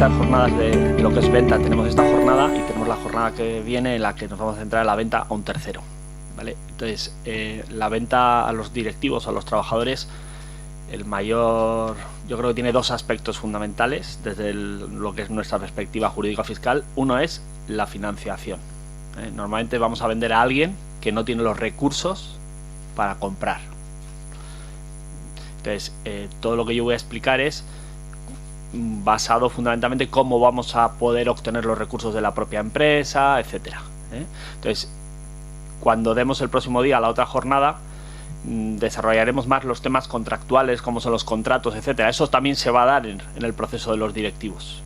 estas jornadas de lo que es venta, tenemos esta jornada y tenemos la jornada que viene en la que nos vamos a centrar en la venta a un tercero, ¿vale? Entonces, la venta a los directivos, a los trabajadores, yo creo que tiene dos aspectos fundamentales desde lo que es nuestra perspectiva jurídico-fiscal. Uno es la financiación. Normalmente vamos a vender a alguien que no tiene los recursos para comprar. Entonces, todo lo que yo voy a explicar es basado fundamentalmente en cómo vamos a poder obtener los recursos de la propia empresa, etcétera. Entonces, cuando demos el próximo día la otra jornada, desarrollaremos más los temas contractuales, como son los contratos, etcétera. Eso también se va a dar en el proceso de los directivos.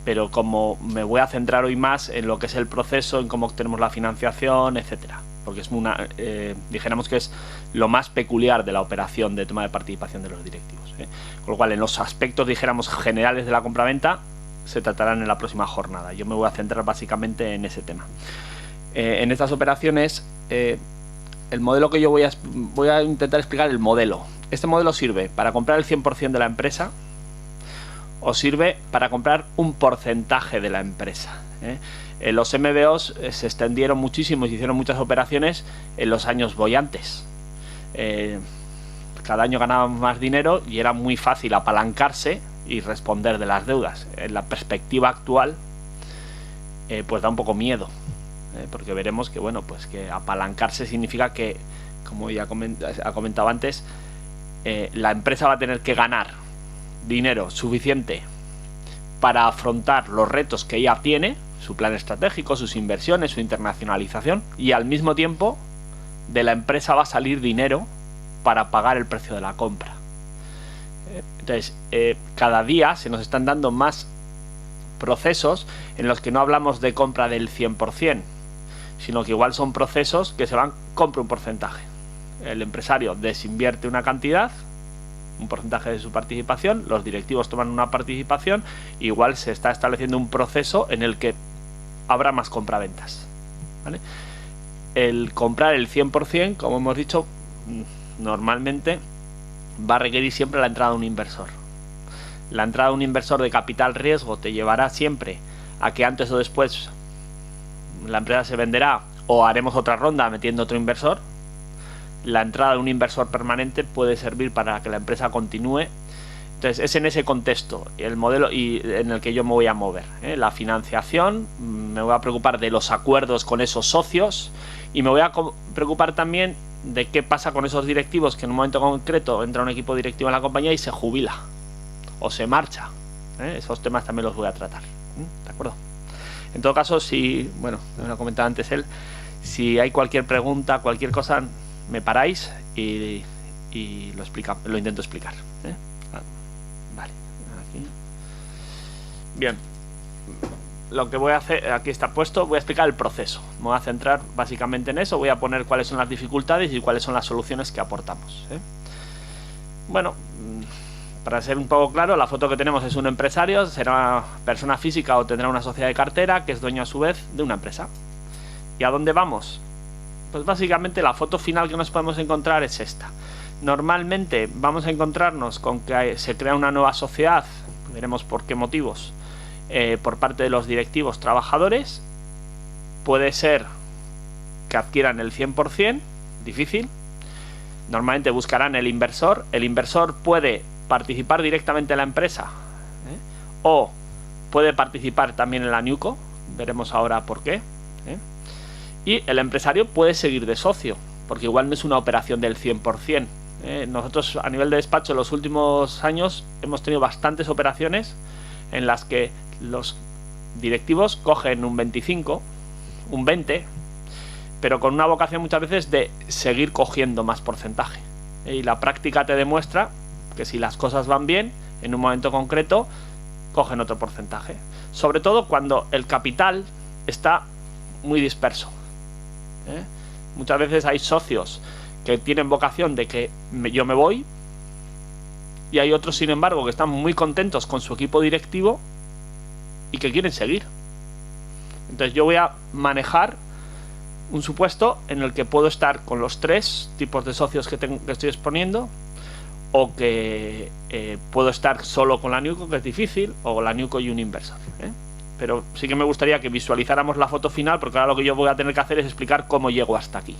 Pero como me voy a centrar hoy más en lo que es el proceso, en cómo obtenemos la financiación, etcétera, porque es dijéramos que es lo más peculiar de la operación de toma de participación de los directivos. Con lo cual, en los aspectos, dijéramos, generales de la compraventa se tratarán en la próxima jornada. Yo me voy a centrar básicamente en ese tema. En estas operaciones, el modelo que yo voy a intentar explicar el modelo. Este modelo sirve para comprar el 100% de la empresa o sirve para comprar un porcentaje de la empresa. Los MBOs se extendieron muchísimo y se hicieron muchas operaciones en los años boyantes. Cada año ganábamos más dinero y era muy fácil apalancarse y responder de las deudas. En la perspectiva actual, pues da un poco miedo, porque veremos que, bueno, pues que apalancarse significa que, como ya ha comentado antes, la empresa va a tener que ganar dinero suficiente para afrontar los retos que ella tiene, su plan estratégico, sus inversiones, su internacionalización, y al mismo tiempo de la empresa va a salir dinero para pagar el precio de la compra. Entonces, cada día se nos están dando más procesos en los que no hablamos de compra del 100%, sino que igual son procesos que se van, compra un porcentaje. El empresario desinvierte una cantidad, un porcentaje de su participación, los directivos toman una participación, igual se está estableciendo un proceso en el que habrá más compraventas, ¿vale? El comprar el 100%, como hemos dicho, normalmente va a requerir siempre la entrada de un inversor. La entrada de un inversor de capital riesgo te llevará siempre a que antes o después la empresa se venderá o haremos otra ronda metiendo otro inversor. La entrada de un inversor permanente puede servir para que la empresa continúe. Entonces, es en ese contexto el modelo en el que yo me voy a mover. La financiación, me voy a preocupar de los acuerdos con esos socios y me voy a preocupar también de qué pasa con esos directivos que en un momento concreto entra un equipo directivo en la compañía y se jubila o se marcha. Esos temas también los voy a tratar. ¿De acuerdo? En todo caso, bueno, me lo ha comentado antes él, si hay cualquier pregunta, cualquier cosa, me paráis y lo intento explicar. Vale, aquí. Bien, lo que voy a hacer, aquí está puesto, voy a explicar el proceso. Me voy a centrar básicamente en eso, voy a poner cuáles son las dificultades y cuáles son las soluciones que aportamos. Bueno, para ser un poco claro, la foto que tenemos es un empresario, será una persona física o tendrá una sociedad de cartera que es dueño a su vez de una empresa. ¿Y a dónde vamos? Pues básicamente la foto final que nos podemos encontrar es esta. Normalmente vamos a encontrarnos con que se crea una nueva sociedad, veremos por qué motivos, por parte de los directivos trabajadores. Puede ser que adquieran el 100%, difícil. Normalmente buscarán el inversor puede participar directamente en la empresa, o puede participar también en la NewCo, veremos ahora por qué. Y el empresario puede seguir de socio, porque igual no es una operación del 100%. Nosotros a nivel de despacho en los últimos años hemos tenido bastantes operaciones en las que los directivos cogen un 25, un 20, pero con una vocación muchas veces de seguir cogiendo más porcentaje. Y la práctica te demuestra que si las cosas van bien, en un momento concreto, cogen otro porcentaje. Sobre todo cuando el capital está muy disperso. Muchas veces hay socios que tienen vocación de que yo me voy, y hay otros, sin embargo, que están muy contentos con su equipo directivo y que quieren seguir. Entonces yo voy a manejar un supuesto en el que puedo estar con los tres tipos de socios que estoy exponiendo, o que puedo estar solo con la NewCo, que es difícil, o la NewCo y un inversor, pero sí que me gustaría que visualizáramos la foto final, porque ahora lo que yo voy a tener que hacer es explicar cómo llego hasta aquí,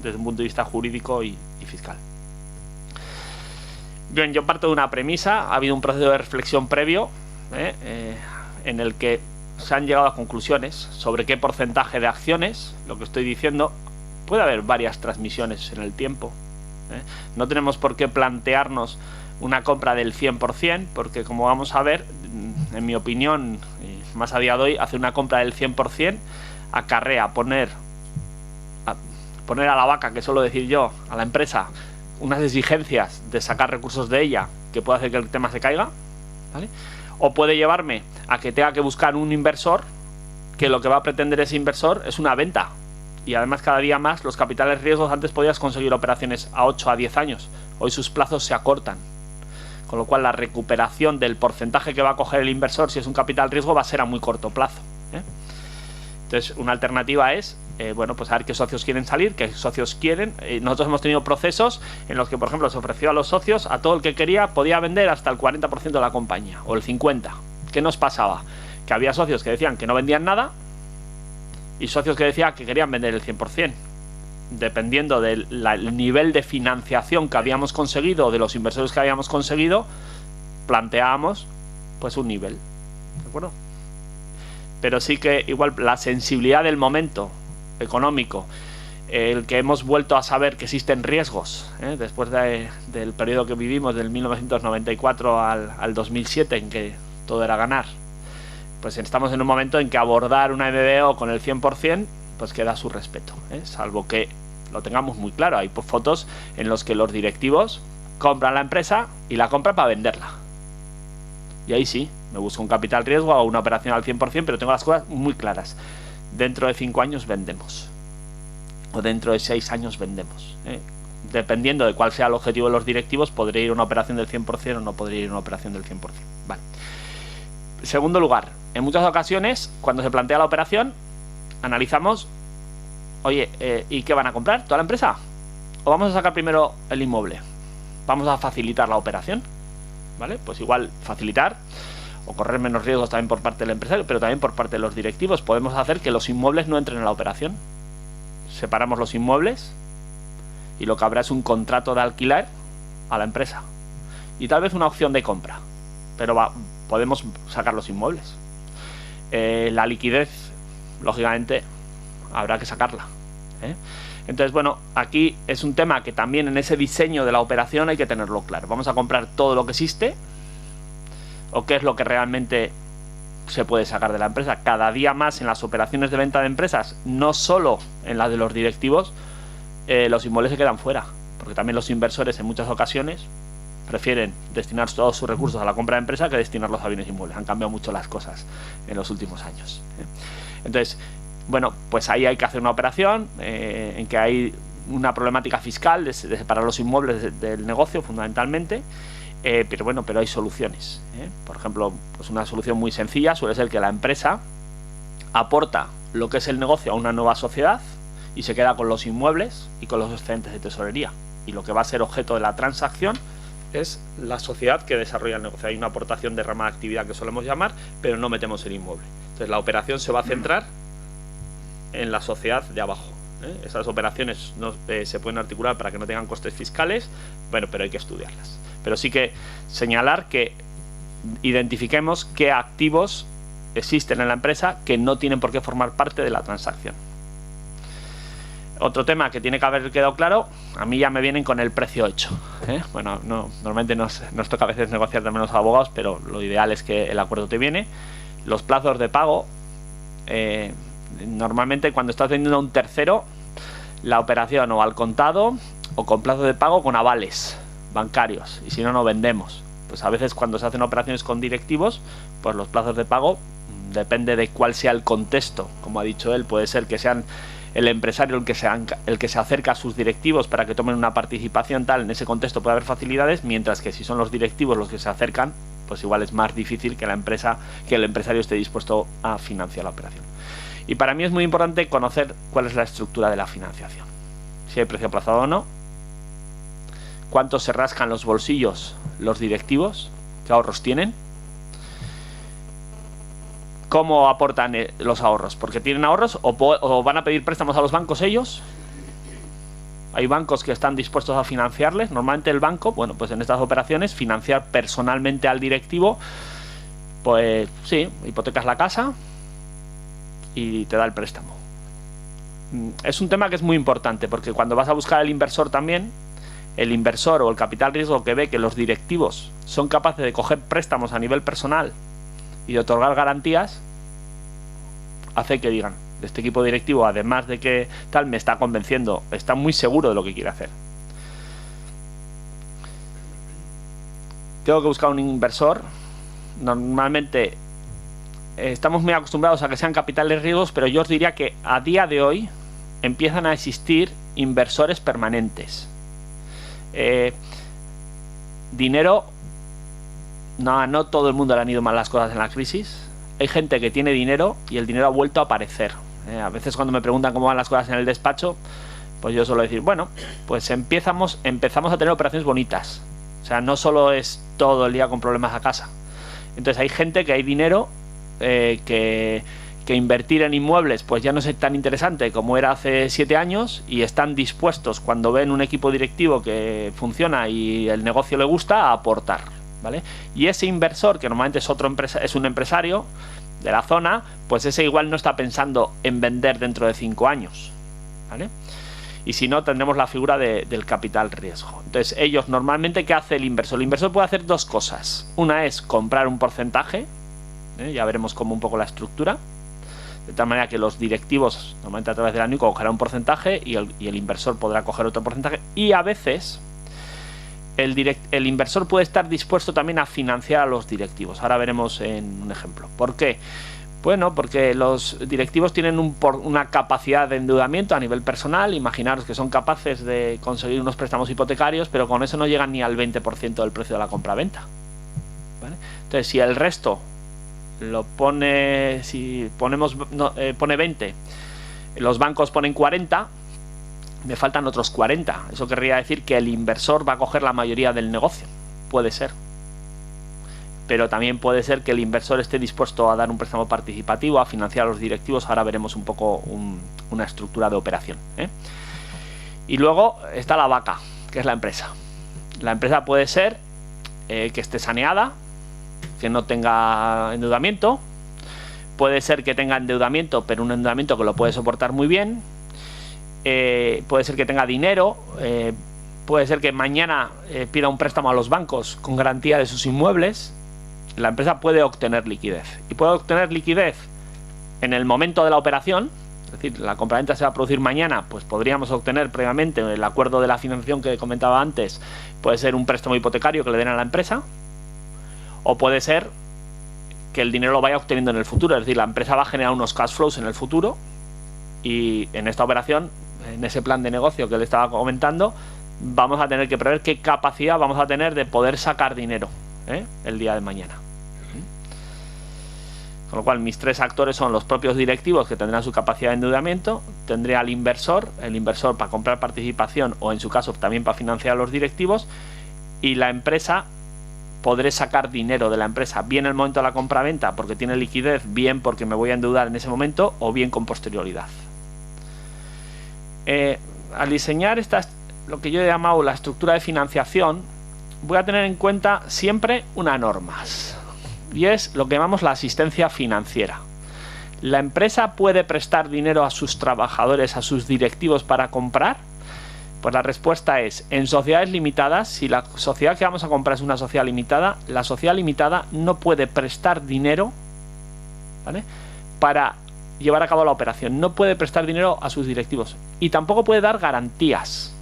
desde un punto de vista jurídico y fiscal. Bien, yo parto de una premisa. Ha habido un proceso de reflexión previo en el que se han llegado a conclusiones sobre qué porcentaje de acciones, lo que estoy diciendo, puede haber varias transmisiones en el tiempo. No tenemos por qué plantearnos una compra del 100%, porque como vamos a ver, en mi opinión, y más a día de hoy, hacer una compra del 100% acarrea poner a la vaca, que suelo decir yo, a la empresa, unas exigencias de sacar recursos de ella que puede hacer que el tema se caiga, ¿vale? O puede llevarme a que tenga que buscar un inversor, que lo que va a pretender ese inversor es una venta. Y además cada día más los capitales riesgos, antes podías conseguir operaciones a 8 a 10 años, hoy sus plazos se acortan, con lo cual la recuperación del porcentaje que va a coger el inversor si es un capital riesgo va a ser a muy corto plazo. Entonces una alternativa es bueno, pues a ver qué socios quieren salir, qué socios quieren. Nosotros hemos tenido procesos en los que, por ejemplo, se ofreció a los socios, a todo el que quería podía vender hasta el 40% de la compañía, o el 50%. ¿Qué nos pasaba? Que había socios que decían que no vendían nada y socios que decían que querían vender el 100%. Dependiendo del nivel de financiación que habíamos conseguido o de los inversores que habíamos conseguido, planteábamos pues un nivel, ¿de acuerdo? Pero sí que igual la sensibilidad del momento económico, el que hemos vuelto a saber que existen riesgos, después del periodo que vivimos del 1994 al 2007, en que todo era ganar, pues estamos en un momento en que abordar una MBO con el 100% pues queda a su respeto, salvo que lo tengamos muy claro. Hay fotos en los que los directivos compran la empresa y la compran para venderla, y ahí sí, me busco un capital riesgo o una operación al 100%, pero tengo las cosas muy claras. Dentro de 5 años vendemos, o dentro de 6 años vendemos, dependiendo de cuál sea el objetivo de los directivos, podría ir a una operación del 100% o no podría ir a una operación del 100%. Vale. Segundo lugar, en muchas ocasiones, cuando se plantea la operación, analizamos, oye, ¿y qué van a comprar? ¿Toda la empresa? ¿O vamos a sacar primero el inmueble? ¿Vamos a facilitar la operación? ¿Vale? Pues igual facilitar o correr menos riesgos también por parte del empresario, pero también por parte de los directivos. Podemos hacer que los inmuebles no entren en la operación. Separamos los inmuebles y lo que habrá es un contrato de alquiler a la empresa y tal vez una opción de compra, pero podemos sacar los inmuebles. La liquidez, lógicamente, habrá que sacarla, Entonces, bueno, aquí es un tema que también en ese diseño de la operación hay que tenerlo claro. ¿Vamos a comprar todo lo que existe? ¿O qué es lo que realmente se puede sacar de la empresa? Cada día más en las operaciones de venta de empresas, no solo en las de los directivos, los inmuebles se quedan fuera, porque también los inversores en muchas ocasiones prefieren destinar todos sus recursos a la compra de empresa que destinarlos a bienes inmuebles. Han cambiado mucho las cosas en los últimos años. Entonces, bueno, pues ahí hay que hacer una operación en que hay una problemática fiscal de separar los inmuebles del negocio fundamentalmente, pero bueno, pero hay soluciones. Por ejemplo, pues una solución muy sencilla suele ser que la empresa aporta lo que es el negocio a una nueva sociedad y se queda con los inmuebles y con los excedentes de tesorería, y lo que va a ser objeto de la transacción es la sociedad que desarrolla el negocio. Hay una aportación de rama de actividad que solemos llamar, pero no metemos el inmueble. Entonces la operación se va a centrar en la sociedad de abajo. Esas operaciones no se pueden articular para que no tengan costes fiscales, bueno, pero hay que estudiarlas. Pero sí que señalar que identifiquemos qué activos existen en la empresa que no tienen por qué formar parte de la transacción. Otro tema que tiene que haber quedado claro, a mí ya me vienen con el precio hecho. Bueno, normalmente nos toca a veces negociar también los abogados, pero lo ideal es que el acuerdo te viene. Los plazos de pago, normalmente cuando estás vendiendo a un tercero, la operación o al contado o con plazo de pago con avales bancarios, y si no, no vendemos. Pues a veces cuando se hacen operaciones con directivos, pues los plazos de pago, depende de cuál sea el contexto. Como ha dicho él, puede ser que sean el empresario el que se acerca a sus directivos para que tomen una participación tal. En ese contexto puede haber facilidades, mientras que si son los directivos los que se acercan, pues igual es más difícil que el empresario esté dispuesto a financiar la operación. Y para mí es muy importante conocer cuál es la estructura de la financiación, si hay precio aplazado o no, cuánto se rascan los bolsillos los directivos, qué ahorros tienen, cómo aportan los ahorros, porque tienen ahorros o van a pedir préstamos a los bancos ellos. Hay bancos que están dispuestos a financiarles. Normalmente el banco, bueno, pues en estas operaciones, financiar personalmente al directivo, pues sí, hipotecas la casa y te da el préstamo. Es un tema que es muy importante, porque cuando vas a buscar al inversor también, el inversor o el capital riesgo que ve que los directivos son capaces de coger préstamos a nivel personal y de otorgar garantías, hace que digan, este equipo directivo, además de que tal, me está convenciendo, está muy seguro de lo que quiere hacer. Tengo que buscar un inversor. Normalmente estamos muy acostumbrados a que sean capitales riesgos, pero yo os diría que a día de hoy empiezan a existir inversores permanentes. Dinero, no todo el mundo le han ido mal las cosas en la crisis. Hay gente que tiene dinero y el dinero ha vuelto a aparecer. A veces cuando me preguntan cómo van las cosas en el despacho, pues yo suelo decir, bueno, pues empezamos a tener operaciones bonitas. O sea, no solo es todo el día con problemas a casa. Entonces hay gente que hay dinero que invertir en inmuebles pues ya no es tan interesante como era hace 7 años, y están dispuestos, cuando ven un equipo directivo que funciona y el negocio le gusta, a aportar, ¿vale? Y ese inversor, que normalmente es un empresario de la zona, pues ese igual no está pensando en vender dentro de 5 años, ¿vale? Y si no, tendremos la figura del capital riesgo. Entonces, ellos normalmente, ¿qué hace el inversor? El inversor puede hacer dos cosas. Una es comprar un porcentaje, ya veremos cómo un poco la estructura, de tal manera que los directivos, normalmente a través de la NUICO, cogerán un porcentaje y el inversor podrá coger otro porcentaje, y a veces el inversor puede estar dispuesto también a financiar a los directivos. Ahora veremos en un ejemplo. ¿Por qué? Bueno, porque los directivos tienen una capacidad de endeudamiento a nivel personal. Imaginaros que son capaces de conseguir unos préstamos hipotecarios, pero con eso no llegan ni al 20% del precio de la compra-venta, ¿vale? Entonces, si el resto lo pone, pone 20, los bancos ponen 40, me faltan otros 40. Eso querría decir que el inversor va a coger la mayoría del negocio. Puede ser. Pero también puede ser que el inversor esté dispuesto a dar un préstamo participativo, a financiar a los directivos. Ahora veremos un poco una estructura de operación, ¿eh? Y luego está la vaca, que es la empresa. La empresa puede ser que esté saneada, que no tenga endeudamiento. Puede ser que tenga endeudamiento, pero un endeudamiento que lo puede soportar muy bien. Puede ser que tenga dinero. Puede ser que mañana pida un préstamo a los bancos con garantía de sus inmuebles. La empresa puede obtener liquidez, y puede obtener liquidez en el momento de la operación. Es decir, la compraventa se va a producir mañana, pues podríamos obtener previamente el acuerdo de la financiación que comentaba antes. Puede ser un préstamo hipotecario que le den a la empresa, o puede ser que el dinero lo vaya obteniendo en el futuro. Es decir, la empresa va a generar unos cash flows en el futuro, y en esta operación, en ese plan de negocio que le estaba comentando, vamos a tener que prever qué capacidad vamos a tener de poder sacar dinero el día de mañana. Con lo cual, mis tres actores son los propios directivos, que tendrán su capacidad de endeudamiento. Tendré al inversor, el inversor para comprar participación, o en su caso también para financiar a los directivos. Y la empresa, podré sacar dinero de la empresa, bien en el momento de la compraventa porque tiene liquidez, bien porque me voy a endeudar en ese momento, o bien con posterioridad. Al diseñar lo que yo he llamado la estructura de financiación, voy a tener en cuenta siempre una norma, y es lo que llamamos la asistencia financiera. ¿La empresa puede prestar dinero a sus trabajadores, a sus directivos, para comprar? Pues la respuesta es, en sociedades limitadas, si la sociedad que vamos a comprar es una sociedad limitada, la sociedad limitada no puede prestar dinero, ¿vale?, para llevar a cabo la operación. No puede prestar dinero a sus directivos, y tampoco puede dar garantías.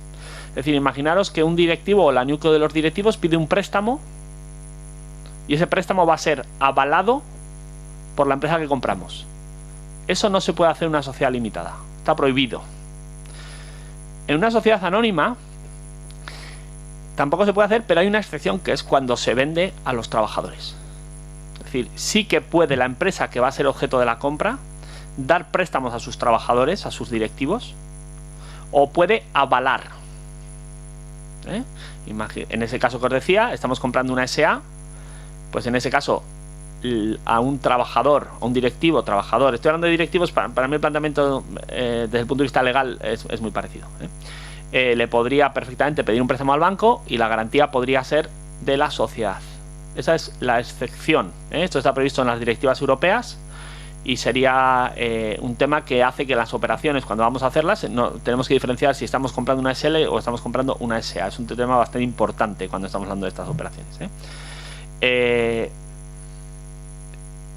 Es decir, imaginaros que un directivo o la NUICO de los directivos pide un préstamo, y ese préstamo va a ser avalado por la empresa que compramos. Eso no se puede hacer en una sociedad limitada, está prohibido. En una sociedad anónima tampoco se puede hacer, pero hay una excepción, que es cuando se vende a los trabajadores. Es decir, sí que puede la empresa que va a ser objeto de la compra dar préstamos a sus trabajadores, a sus directivos, o puede avalar. En ese caso que os decía, estamos comprando una SA, pues en ese caso a un trabajador, a un directivo, trabajador, estoy hablando de directivos, para mí el planteamiento desde el punto de vista legal es muy parecido. Le podría perfectamente pedir un préstamo al banco y la garantía podría ser de la sociedad. Esa es la excepción. Esto está previsto en las directivas europeas y sería un tema que hace que las operaciones, cuando vamos a hacerlas, tenemos que diferenciar si estamos comprando una SL o estamos comprando una SA. Es un tema bastante importante cuando estamos hablando de estas operaciones.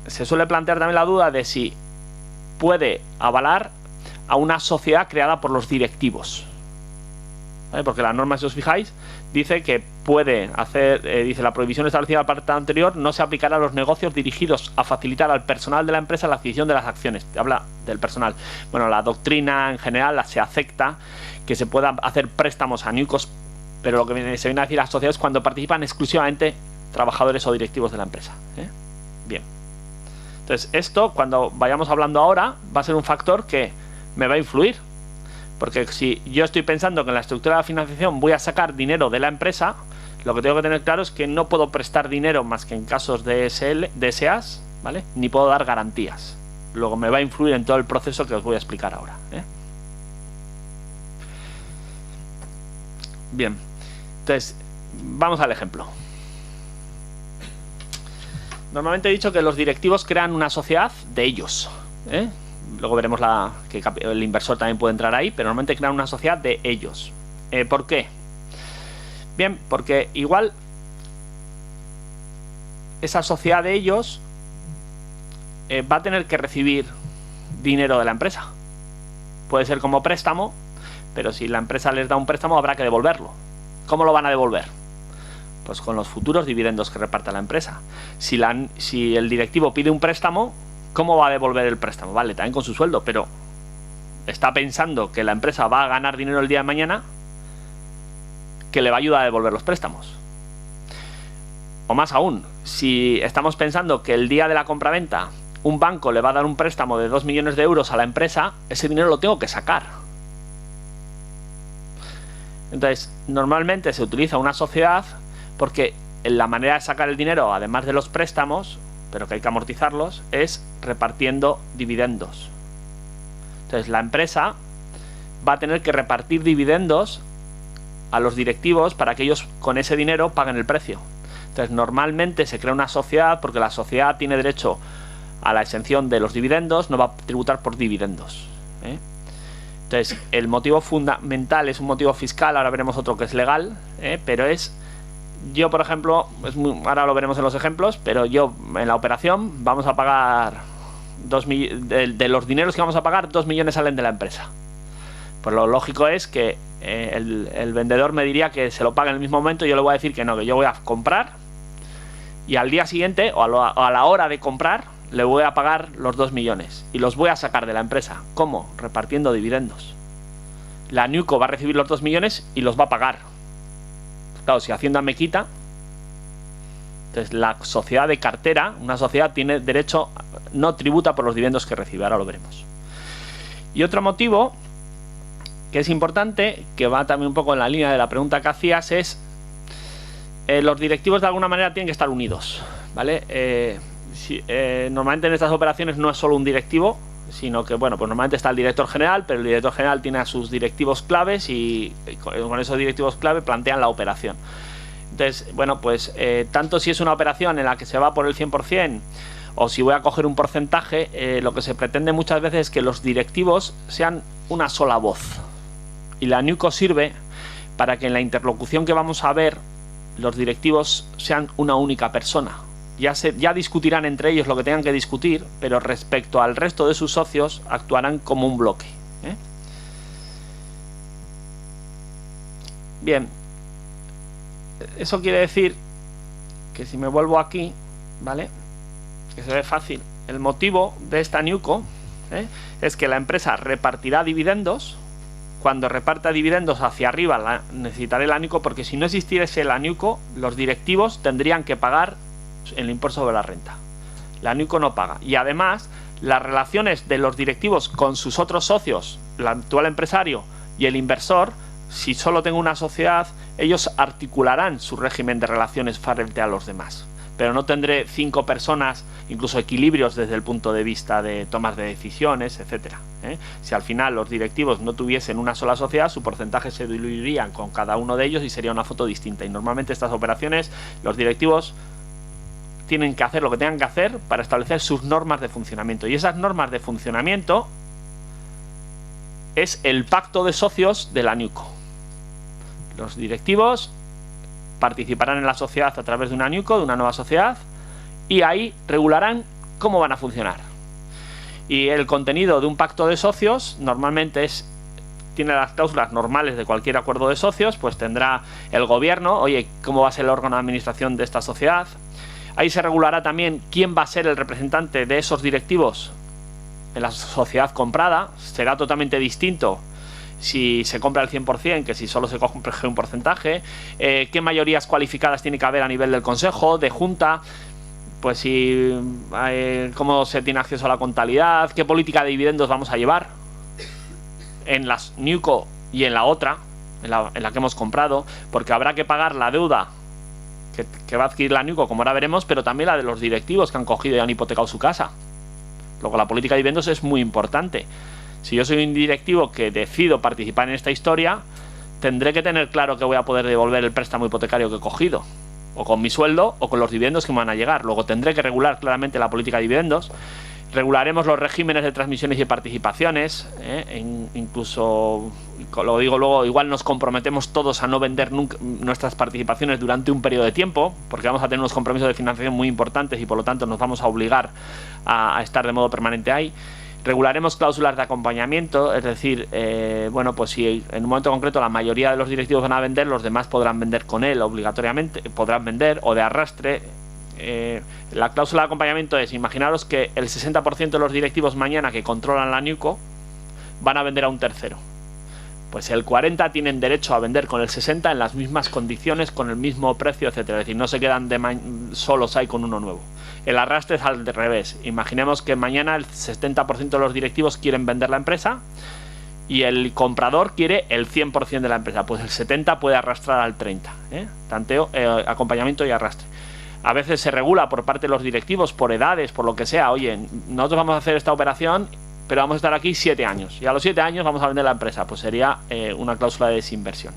Se suele plantear también la duda de si puede avalar a una sociedad creada por los directivos. Porque la norma, si os fijáis, dice que puede hacer, dice la prohibición establecida en el apartado anterior no se aplicará a los negocios dirigidos a facilitar al personal de la empresa la adquisición de las acciones. Habla del personal. Bueno, la doctrina en general se acepta que se puedan hacer préstamos a newcos, pero lo que se viene a decir las sociedades cuando participan exclusivamente trabajadores o directivos de la empresa. Bien. Entonces, esto, cuando vayamos hablando ahora, va a ser un factor que me va a influir. Porque si yo estoy pensando que en la estructura de la financiación voy a sacar dinero de la empresa, lo que tengo que tener claro es que no puedo prestar dinero más que en casos de SAs, ¿vale? Ni puedo dar garantías. Luego me va a influir en todo el proceso que os voy a explicar ahora. Bien, entonces vamos al ejemplo. Normalmente he dicho que los directivos crean una sociedad de ellos. Luego veremos que el inversor también puede entrar ahí, pero normalmente crean una sociedad de ellos. ¿Por qué? Bien, porque igual esa sociedad de ellos va a tener que recibir dinero de la empresa. Puede ser como préstamo, pero si la empresa les da un préstamo habrá que devolverlo. ¿Cómo lo van a devolver? Pues con los futuros dividendos que reparta la empresa. Si el directivo pide un préstamo, ¿cómo va a devolver el préstamo? Vale, también con su sueldo, pero está pensando que la empresa va a ganar dinero el día de mañana, que le va a ayudar a devolver los préstamos. O más aún, si estamos pensando que el día de la compraventa un banco le va a dar un préstamo de 2 millones de euros a la empresa, ese dinero lo tengo que sacar. Entonces, normalmente se utiliza una sociedad porque la manera de sacar el dinero, además de los préstamos, pero que hay que amortizarlos, es repartiendo dividendos. Entonces la empresa va a tener que repartir dividendos a los directivos para que ellos con ese dinero paguen el precio. Entonces normalmente se crea una sociedad porque la sociedad tiene derecho a la exención de los dividendos, no va a tributar por dividendos. Entonces el motivo fundamental es un motivo fiscal, ahora veremos otro que es legal, pero es... Yo, por ejemplo, ahora lo veremos en los ejemplos, pero yo en la operación vamos a pagar de los dineros que vamos a pagar, 2 millones salen de la empresa. Pues lo lógico es que el vendedor me diría que se lo pague en el mismo momento y yo le voy a decir que no, que yo voy a comprar y al día siguiente o a la hora de comprar le voy a pagar los 2 millones y los voy a sacar de la empresa. ¿Cómo? Repartiendo dividendos. La newco va a recibir los 2 millones y los va a pagar. Claro, si Hacienda me quita, entonces la sociedad de cartera, una sociedad tiene derecho, no tributa por los dividendos que recibe, ahora lo veremos. Y otro motivo que es importante, que va también un poco en la línea de la pregunta que hacías, es los directivos de alguna manera tienen que estar unidos, ¿vale? Normalmente en estas operaciones no es solo un directivo, sino que, bueno, pues normalmente está el director general, pero el director general tiene a sus directivos claves y con esos directivos clave plantean la operación. Entonces, bueno, pues tanto si es una operación en la que se va por el 100% o si voy a coger un porcentaje, lo que se pretende muchas veces es que los directivos sean una sola voz. Y la newco sirve para que en la interlocución que vamos a ver, los directivos sean una única persona. Ya discutirán entre ellos lo que tengan que discutir, pero respecto al resto de sus socios actuarán como un bloque. Bien, eso quiere decir que si me vuelvo aquí, ¿vale? Que se ve fácil. El motivo de esta newco es que la empresa repartirá dividendos. Cuando reparta dividendos hacia arriba necesitaré la newco, porque si no existiese la newco, los directivos tendrían que pagar el impuesto sobre la renta. La newco no paga. Y además, las relaciones de los directivos con sus otros socios, el actual empresario y el inversor, si solo tengo una sociedad, ellos articularán su régimen de relaciones frente a los demás. Pero no tendré 5 personas, incluso equilibrios desde el punto de vista de tomas de decisiones, etcétera. Si al final los directivos no tuviesen una sola sociedad, su porcentaje se diluirían con cada uno de ellos y sería una foto distinta. Y normalmente estas operaciones, los directivos tienen que hacer lo que tengan que hacer para establecer sus normas de funcionamiento. Y esas normas de funcionamiento es el pacto de socios de la NewCo. Los directivos participarán en la sociedad a través de una NewCo, de una nueva sociedad, y ahí regularán cómo van a funcionar. Y el contenido de un pacto de socios normalmente tiene las cláusulas normales de cualquier acuerdo de socios, pues tendrá el gobierno, oye, cómo va a ser el órgano de administración de esta sociedad. Ahí se regulará también quién va a ser el representante de esos directivos en la sociedad comprada. Será totalmente distinto si se compra el 100% que si solo se compra un porcentaje, qué mayorías cualificadas tiene que haber a nivel del consejo, de junta, pues si cómo se tiene acceso a la contabilidad, qué política de dividendos vamos a llevar en las NewCo y en la otra, en la que hemos comprado, porque habrá que pagar la deuda que va a adquirir la NewCo, como ahora veremos, pero también la de los directivos que han cogido y han hipotecado su casa. Luego la política de dividendos es muy importante. Si yo soy un directivo que decido participar en esta historia, tendré que tener claro que voy a poder devolver el préstamo hipotecario que he cogido, o con mi sueldo o con los dividendos que me van a llegar. Luego tendré que regular claramente la política de dividendos. Regularemos los regímenes de transmisiones y participaciones, incluso, lo digo luego, igual nos comprometemos todos a no vender nunca nuestras participaciones durante un periodo de tiempo, porque vamos a tener unos compromisos de financiación muy importantes y por lo tanto nos vamos a obligar a estar de modo permanente ahí. Regularemos cláusulas de acompañamiento, es decir, bueno, pues si en un momento concreto la mayoría de los directivos van a vender, los demás podrán vender con él obligatoriamente, podrán vender o de arrastre. La cláusula de acompañamiento es, imaginaros que el 60% de los directivos mañana que controlan la NewCo van a vender a un tercero. Pues el 40% tienen derecho a vender con el 60% en las mismas condiciones, con el mismo precio, etcétera. Es decir, no se quedan solos ahí con uno nuevo. El arrastre es al revés. Imaginemos que mañana el 70% de los directivos quieren vender la empresa y el comprador quiere el 100% de la empresa. Pues el 70% puede arrastrar al 30%. Tanteo, acompañamiento y arrastre. A veces se regula por parte de los directivos, por edades, por lo que sea. Oye, nosotros vamos a hacer esta operación, pero vamos a estar aquí 7 años. Y a los 7 años vamos a vender la empresa. Pues sería una cláusula de desinversión.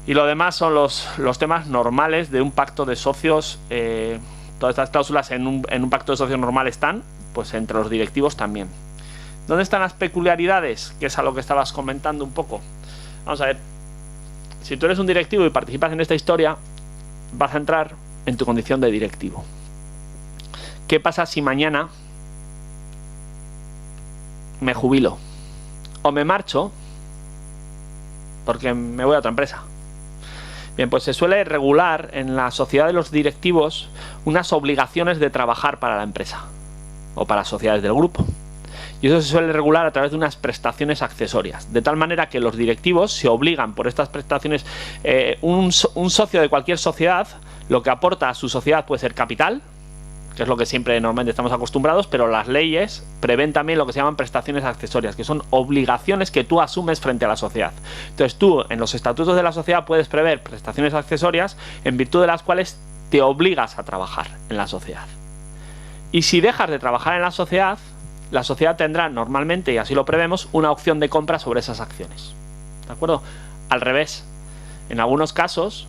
Y lo demás son los temas normales de un pacto de socios. Todas estas cláusulas en un pacto de socios normal están, pues entre los directivos también. ¿Dónde están las peculiaridades? Que es a lo que estabas comentando un poco. Vamos a ver. Si tú eres un directivo y participas en esta historia, vas a entrar en tu condición de directivo. ¿Qué pasa si mañana me jubilo o me marcho porque me voy a otra empresa? Bien, pues se suele regular en la sociedad de los directivos unas obligaciones de trabajar para la empresa o para sociedades del grupo. Y eso se suele regular a través de unas prestaciones accesorias, de tal manera que los directivos se obligan por estas prestaciones. Un socio de cualquier sociedad, lo que aporta a su sociedad puede ser capital, que es lo que siempre normalmente estamos acostumbrados, pero las leyes prevén también lo que se llaman prestaciones accesorias, que son obligaciones que tú asumes frente a la sociedad. Entonces tú, en los estatutos de la sociedad, puedes prever prestaciones accesorias en virtud de las cuales te obligas a trabajar en la sociedad. Y si dejas de trabajar en la sociedad tendrá normalmente, y así lo prevemos, una opción de compra sobre esas acciones. ¿De acuerdo? Al revés, en algunos casos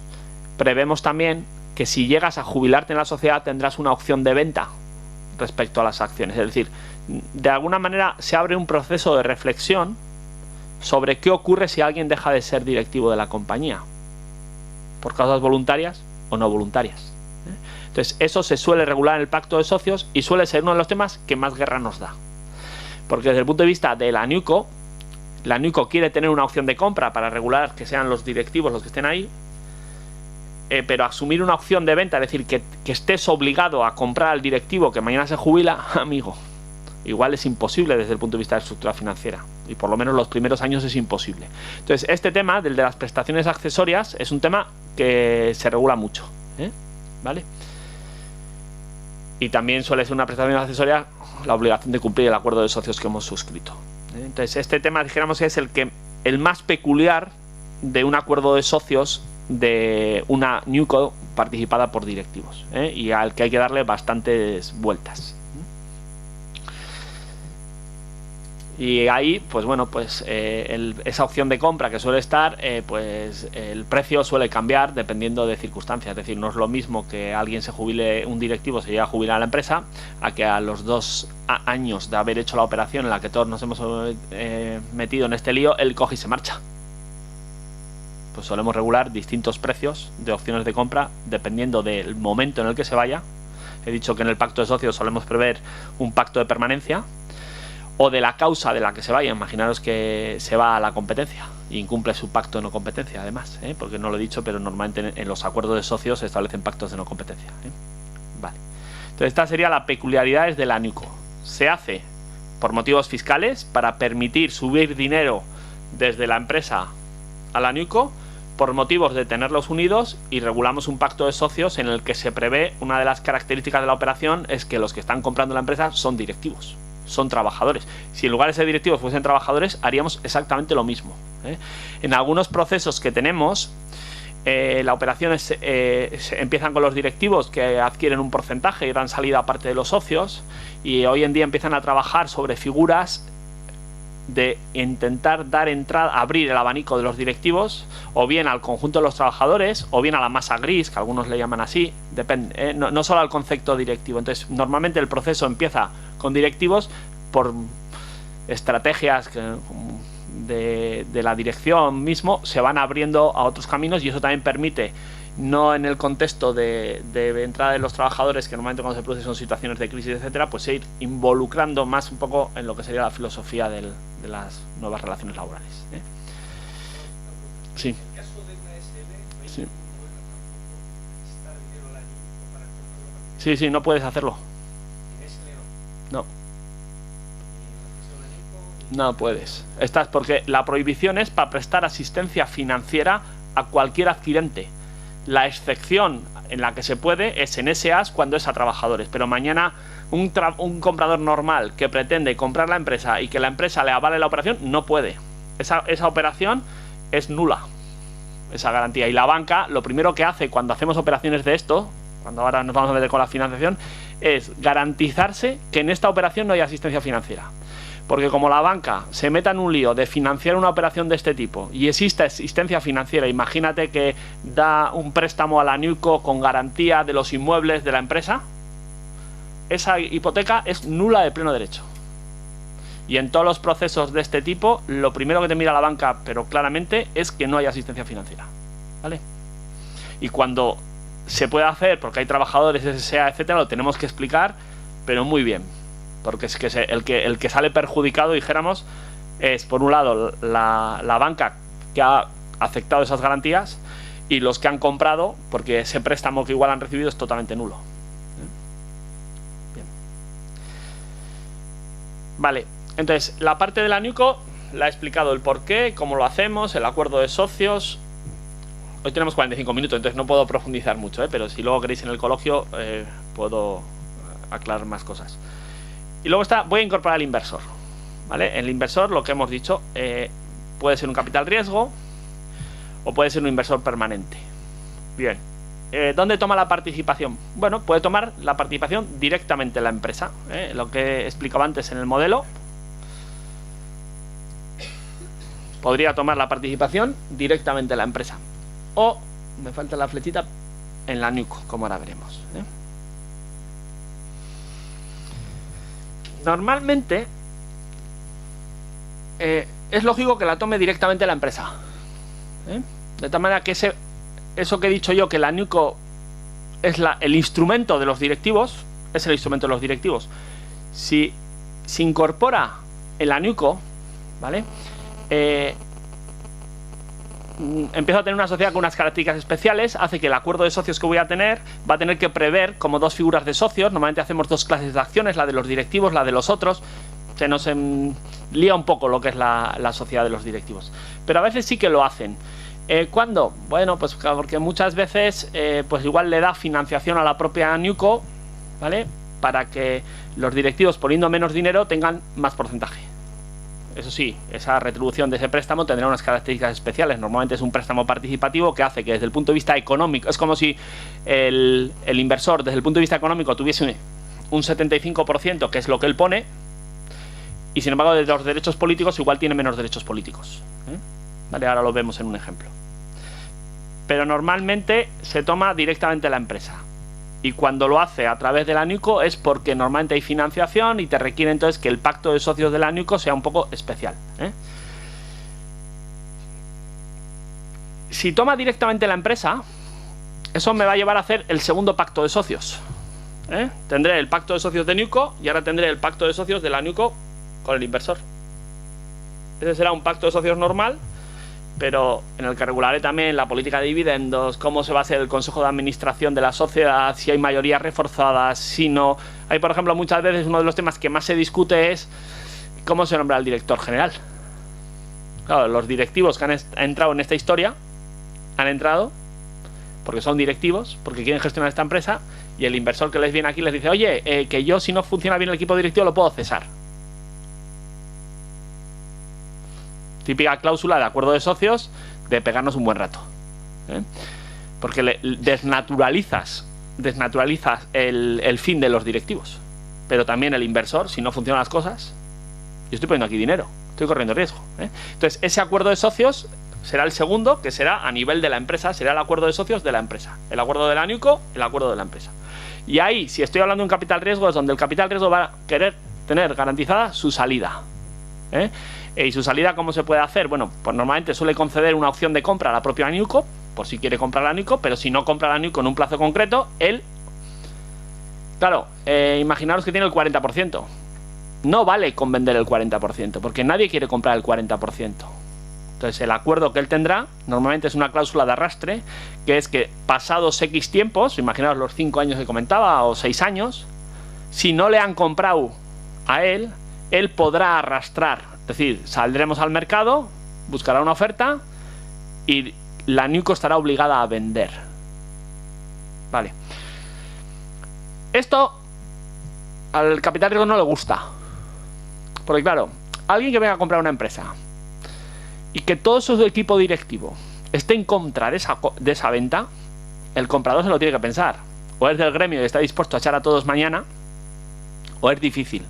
prevemos también que si llegas a jubilarte en la sociedad tendrás una opción de venta respecto a las acciones. Es decir, de alguna manera se abre un proceso de reflexión sobre qué ocurre si alguien deja de ser directivo de la compañía, por causas voluntarias o no voluntarias. Entonces eso se suele regular en el pacto de socios y suele ser uno de los temas que más guerra nos da. Porque desde el punto de vista de la NewCo quiere tener una opción de compra para regular que sean los directivos los que estén ahí, pero asumir una opción de venta, es decir, que estés obligado a comprar al directivo que mañana se jubila, amigo, igual es imposible desde el punto de vista de estructura financiera, y por lo menos los primeros años es imposible. Entonces este tema, del de las prestaciones accesorias, es un tema que se regula mucho, ¿vale? Y también suele ser una prestación accesoria la obligación de cumplir el acuerdo de socios que hemos suscrito. Entonces este tema, dijéramos, es el más peculiar de un acuerdo de socios de una NewCo participada por directivos, y al que hay que darle bastantes vueltas. Y ahí, pues bueno, pues esa opción de compra que suele estar, pues el precio suele cambiar dependiendo de circunstancias. Es decir, no es lo mismo que alguien se jubile, un directivo se llegue a jubilar a la empresa, a que a los 2 años de haber hecho la operación en la que todos nos hemos metido en este lío, él coge y se marcha. Pues solemos regular distintos precios de opciones de compra dependiendo del momento en el que se vaya. He dicho que en el pacto de socios solemos prever un pacto de permanencia, o de la causa de la que se vaya. Imaginaros que se va a la competencia e incumple su pacto de no competencia, además, porque no lo he dicho, pero normalmente en los acuerdos de socios se establecen pactos de no competencia. Vale. Entonces, esta sería la peculiaridades de la NewCo. Se hace por motivos fiscales, para permitir subir dinero desde la empresa a la NewCo, por motivos de tenerlos unidos, y regulamos un pacto de socios en el que se prevé, una de las características de la operación es que los que están comprando la empresa son directivos, son trabajadores. Si en lugar de ser directivos fuesen trabajadores, haríamos exactamente lo mismo. En algunos procesos que tenemos, la operación empiezan con los directivos, que adquieren un porcentaje y dan salida a parte de los socios, y hoy en día empiezan a trabajar sobre figuras de intentar dar entrada, abrir el abanico de los directivos, o bien al conjunto de los trabajadores, o bien a la masa gris, que algunos le llaman así, depende, no solo al concepto directivo. Entonces, normalmente el proceso empieza con directivos por estrategias de la dirección mismo, se van abriendo a otros caminos, y eso también permite, no en el contexto de entrada de los trabajadores, que normalmente cuando se producen son situaciones de crisis, etcétera, pues ir involucrando más un poco en lo que sería la filosofía de las nuevas relaciones laborales. Sí. Sí. Sí, no puedes hacerlo. No puedes. Porque la prohibición es para prestar asistencia financiera a cualquier adquirente. La excepción en la que se puede es en SAs cuando es a trabajadores, pero mañana un comprador normal que pretende comprar la empresa y que la empresa le avale la operación, no puede. Esa operación es nula, esa garantía. Y la banca, lo primero que hace cuando hacemos operaciones de esto, cuando ahora nos vamos a meter con la financiación, es garantizarse que en esta operación no hay asistencia financiera. Porque como la banca se meta en un lío de financiar una operación de este tipo y existe asistencia financiera, imagínate que da un préstamo a la NewCo con garantía de los inmuebles de la empresa, esa hipoteca es nula de pleno derecho. Y en todos los procesos de este tipo, lo primero que te mira la banca, pero claramente, es que no hay asistencia financiera, ¿vale? Y cuando se puede hacer, porque hay trabajadores, SSA, etcétera, lo tenemos que explicar, pero muy bien. Porque es que el que sale perjudicado, dijéramos, es por un lado la banca que ha aceptado esas garantías, y los que han comprado, porque ese préstamo que igual han recibido es totalmente nulo. Bien. Vale, entonces la parte de la NewCo la he explicado, el por qué, cómo lo hacemos, el acuerdo de socios. Hoy tenemos 45 minutos, entonces no puedo profundizar mucho, pero si luego queréis en el coloquio puedo aclarar más cosas. Y luego voy a incorporar al inversor, ¿vale? El inversor, lo que hemos dicho, puede ser un capital riesgo o puede ser un inversor permanente. Bien, ¿dónde toma la participación? Bueno, puede tomar la participación directamente en la empresa, lo que explicaba antes en el modelo. Podría tomar la participación directamente en la empresa, o, me falta la flechita, en la NewCo, como ahora veremos. Normalmente es lógico que la tome directamente la empresa, de tal manera que eso que he dicho yo, que la NewCo es el instrumento de los directivos, es el instrumento de los directivos. Si se incorpora en la NewCo, ¿vale? Empiezo a tener una sociedad con unas características especiales, hace que el acuerdo de socios que voy a tener va a tener que prever como dos figuras de socios. Normalmente hacemos dos clases de acciones, la de los directivos, la de los otros. Se nos lía un poco lo que es la sociedad de los directivos, pero a veces sí que lo hacen. ¿Cuándo? Bueno, pues porque muchas veces pues igual le da financiación a la propia NewCo, ¿vale? Para que los directivos, poniendo menos dinero, tengan más porcentaje. Eso sí, esa retribución de ese préstamo tendrá unas características especiales. Normalmente es un préstamo participativo que hace que desde el punto de vista económico, es como si el inversor desde el punto de vista económico tuviese un 75%, que es lo que él pone, y sin embargo de los derechos políticos igual tiene menos derechos políticos. Vale, ahora lo vemos en un ejemplo. Pero normalmente se toma directamente la empresa. Y cuando lo hace a través de la NUICO es porque normalmente hay financiación y te requiere entonces que el pacto de socios de la NUICO sea un poco especial. Si toma directamente la empresa, eso me va a llevar a hacer el segundo pacto de socios. Tendré el pacto de socios de NUICO y ahora tendré el pacto de socios de la NUICO con el inversor. Ese será un pacto de socios normal, pero en el que regularé también la política de dividendos, cómo se va a hacer el consejo de administración de la sociedad, si hay mayorías reforzadas, si no. Hay, por ejemplo, muchas veces uno de los temas que más se discute es cómo se nombra el director general. Claro, los directivos que han entrado en esta historia han entrado porque son directivos, porque quieren gestionar esta empresa, y el inversor que les viene aquí les dice, oye, que yo si no funciona bien el equipo directivo lo puedo cesar. Típica cláusula de acuerdo de socios de pegarnos un buen rato. Porque desnaturalizas el fin de los directivos. Pero también el inversor, si no funcionan las cosas, yo estoy poniendo aquí dinero, estoy corriendo riesgo. Entonces, ese acuerdo de socios será el segundo, que será a nivel de la empresa, será el acuerdo de socios de la empresa. El acuerdo de la NUICO, el acuerdo de la empresa. Y ahí, si estoy hablando de un capital riesgo, es donde el capital riesgo va a querer tener garantizada su salida. ¿Y su salida cómo se puede hacer? Bueno, pues normalmente suele conceder una opción de compra a la propia NUICO, por si quiere comprar la NUICO, pero si no compra la NUICO en un plazo concreto, él... Claro, imaginaros que tiene el 40%. No vale con vender el 40%, porque nadie quiere comprar el 40%. Entonces el acuerdo que él tendrá, normalmente es una cláusula de arrastre, que es que pasados X tiempos, imaginaos los 5 años que comentaba, o 6 años, si no le han comprado a él podrá arrastrar. Es decir, saldremos al mercado, buscará una oferta y la NUICO estará obligada a vender. Vale. Esto al capital riesgo no le gusta. Porque claro, alguien que venga a comprar una empresa y que todo su equipo directivo esté en contra de esa venta, el comprador se lo tiene que pensar. O es del gremio y está dispuesto a echar a todos mañana, o es difícil.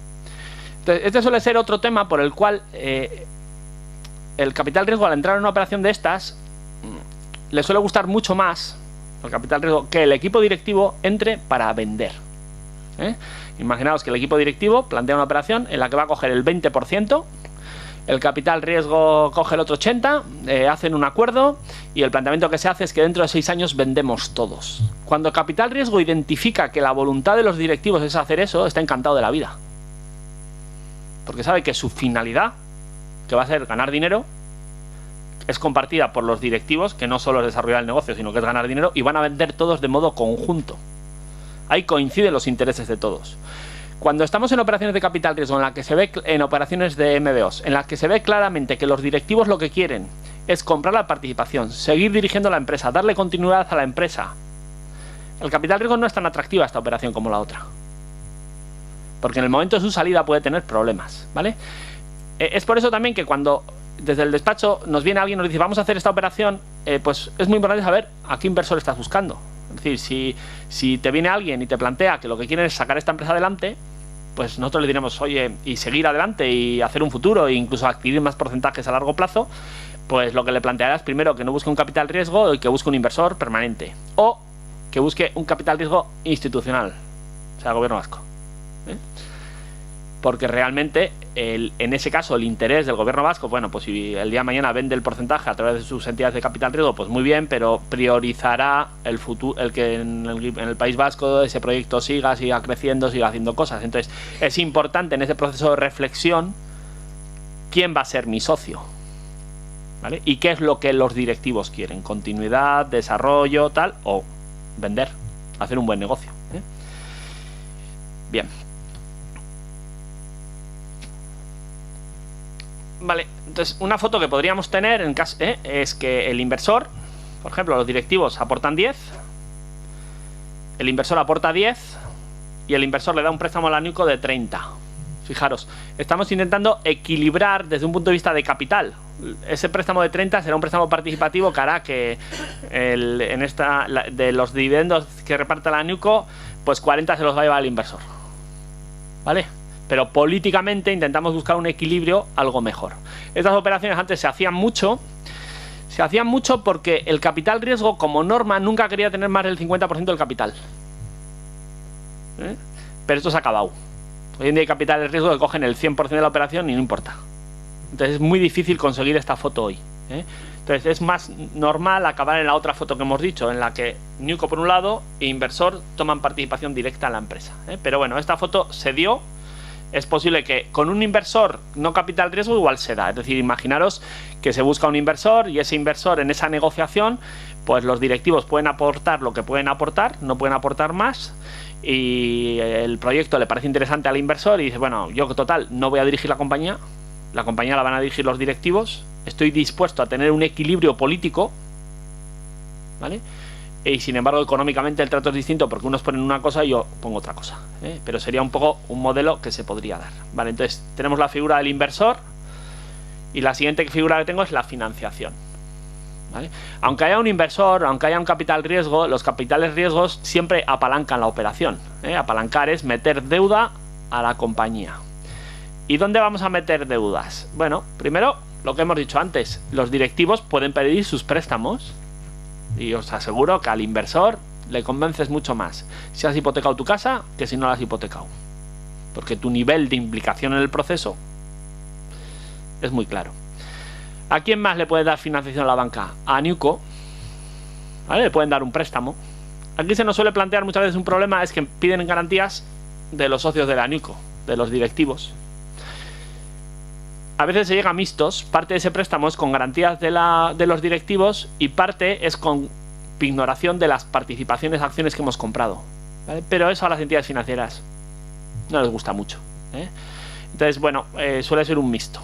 Entonces, este suele ser otro tema por el cual el capital riesgo, al entrar en una operación de estas, le suele gustar mucho más el capital riesgo que el equipo directivo entre para vender. Imaginaos que el equipo directivo plantea una operación en la que va a coger el 20%, el capital riesgo coge el otro 80%, hacen un acuerdo y el planteamiento que se hace es que dentro de 6 años vendemos todos. Cuando el capital riesgo identifica que la voluntad de los directivos es hacer eso, está encantado de la vida. Porque sabe que su finalidad, que va a ser ganar dinero, es compartida por los directivos, que no solo es desarrollar el negocio, sino que es ganar dinero, y van a vender todos de modo conjunto. Ahí coinciden los intereses de todos. Cuando estamos en operaciones de capital riesgo, en la que se ve, en operaciones de MBOs, en las que se ve claramente que los directivos lo que quieren es comprar la participación, seguir dirigiendo la empresa, darle continuidad a la empresa, el capital riesgo no es tan atractiva esta operación como la otra. Porque en el momento de su salida puede tener problemas, ¿vale? Es por eso también que cuando desde el despacho nos viene alguien y nos dice vamos a hacer esta operación, pues es muy importante saber a qué inversor estás buscando. Es decir, si te viene alguien y te plantea que lo que quieren es sacar esta empresa adelante, pues nosotros le diremos, oye, y seguir adelante y hacer un futuro e incluso adquirir más porcentajes a largo plazo, pues lo que le plantearás primero que no busque un capital riesgo y que busque un inversor permanente. O que busque un capital riesgo institucional, o sea, gobierno vasco. Porque realmente en ese caso el interés del gobierno vasco, bueno, pues si el día de mañana vende el porcentaje a través de sus entidades de capital riesgo, pues muy bien, pero priorizará el futuro, el que en el País Vasco ese proyecto siga creciendo, siga haciendo cosas. Entonces es importante en ese proceso de reflexión quién va a ser mi socio, ¿vale? Y qué es lo que los directivos quieren, continuidad, desarrollo, tal, o vender, hacer un buen negocio. Bien. Vale, entonces una foto que podríamos tener en caso, es que el inversor, por ejemplo, los directivos aportan 10, el inversor aporta 10 y el inversor le da un préstamo a la NUICO de 30. Fijaros, estamos intentando equilibrar desde un punto de vista de capital. Ese préstamo de 30 será un préstamo participativo que hará que de los dividendos que reparta la NewCo, pues 40 se los va a llevar el inversor. ¿Vale? Pero políticamente intentamos buscar un equilibrio algo mejor. Estas operaciones antes se hacían mucho porque el capital riesgo, como norma, nunca quería tener más del 50% del capital. Pero esto se ha acabado. Hoy en día hay capitales de riesgo que cogen el 100% de la operación y no importa. Entonces es muy difícil conseguir esta foto hoy. Entonces es más normal acabar en la otra foto que hemos dicho, en la que NewCo por un lado e inversor toman participación directa en la empresa. Pero bueno, esta foto se dio. Es posible que con un inversor no capital riesgo igual se da. Es decir, imaginaros que se busca un inversor y ese inversor en esa negociación, pues los directivos pueden aportar lo que pueden aportar, no pueden aportar más, y el proyecto le parece interesante al inversor y dice, bueno, yo total no voy a dirigir la compañía la van a dirigir los directivos, estoy dispuesto a tener un equilibrio político, ¿vale? Y sin embargo económicamente el trato es distinto porque unos ponen una cosa y yo pongo otra cosa, pero sería un poco un modelo que se podría dar, ¿vale? Entonces tenemos la figura del inversor y la siguiente figura que tengo es la financiación, ¿vale? Aunque haya un inversor, aunque haya un capital riesgo, los capitales riesgos siempre apalancan la operación, apalancar es meter deuda a la compañía. ¿Y dónde vamos a meter deudas? Bueno, primero lo que hemos dicho antes, los directivos pueden pedir sus préstamos. Y os aseguro que al inversor le convences mucho más si has hipotecado tu casa que si no la has hipotecado. Porque tu nivel de implicación en el proceso es muy claro. ¿A quién más le puede dar financiación a la banca? A NewCo, ¿vale? Le pueden dar un préstamo. Aquí se nos suele plantear muchas veces un problema, es que piden garantías de los socios de la NewCo, de los directivos. A veces se llega a mixtos, parte de ese préstamo es con garantías de los directivos y parte es con ignoración de las participaciones, acciones que hemos comprado, ¿vale? Pero eso a las entidades financieras no les gusta mucho, Entonces, bueno, suele ser un mixto.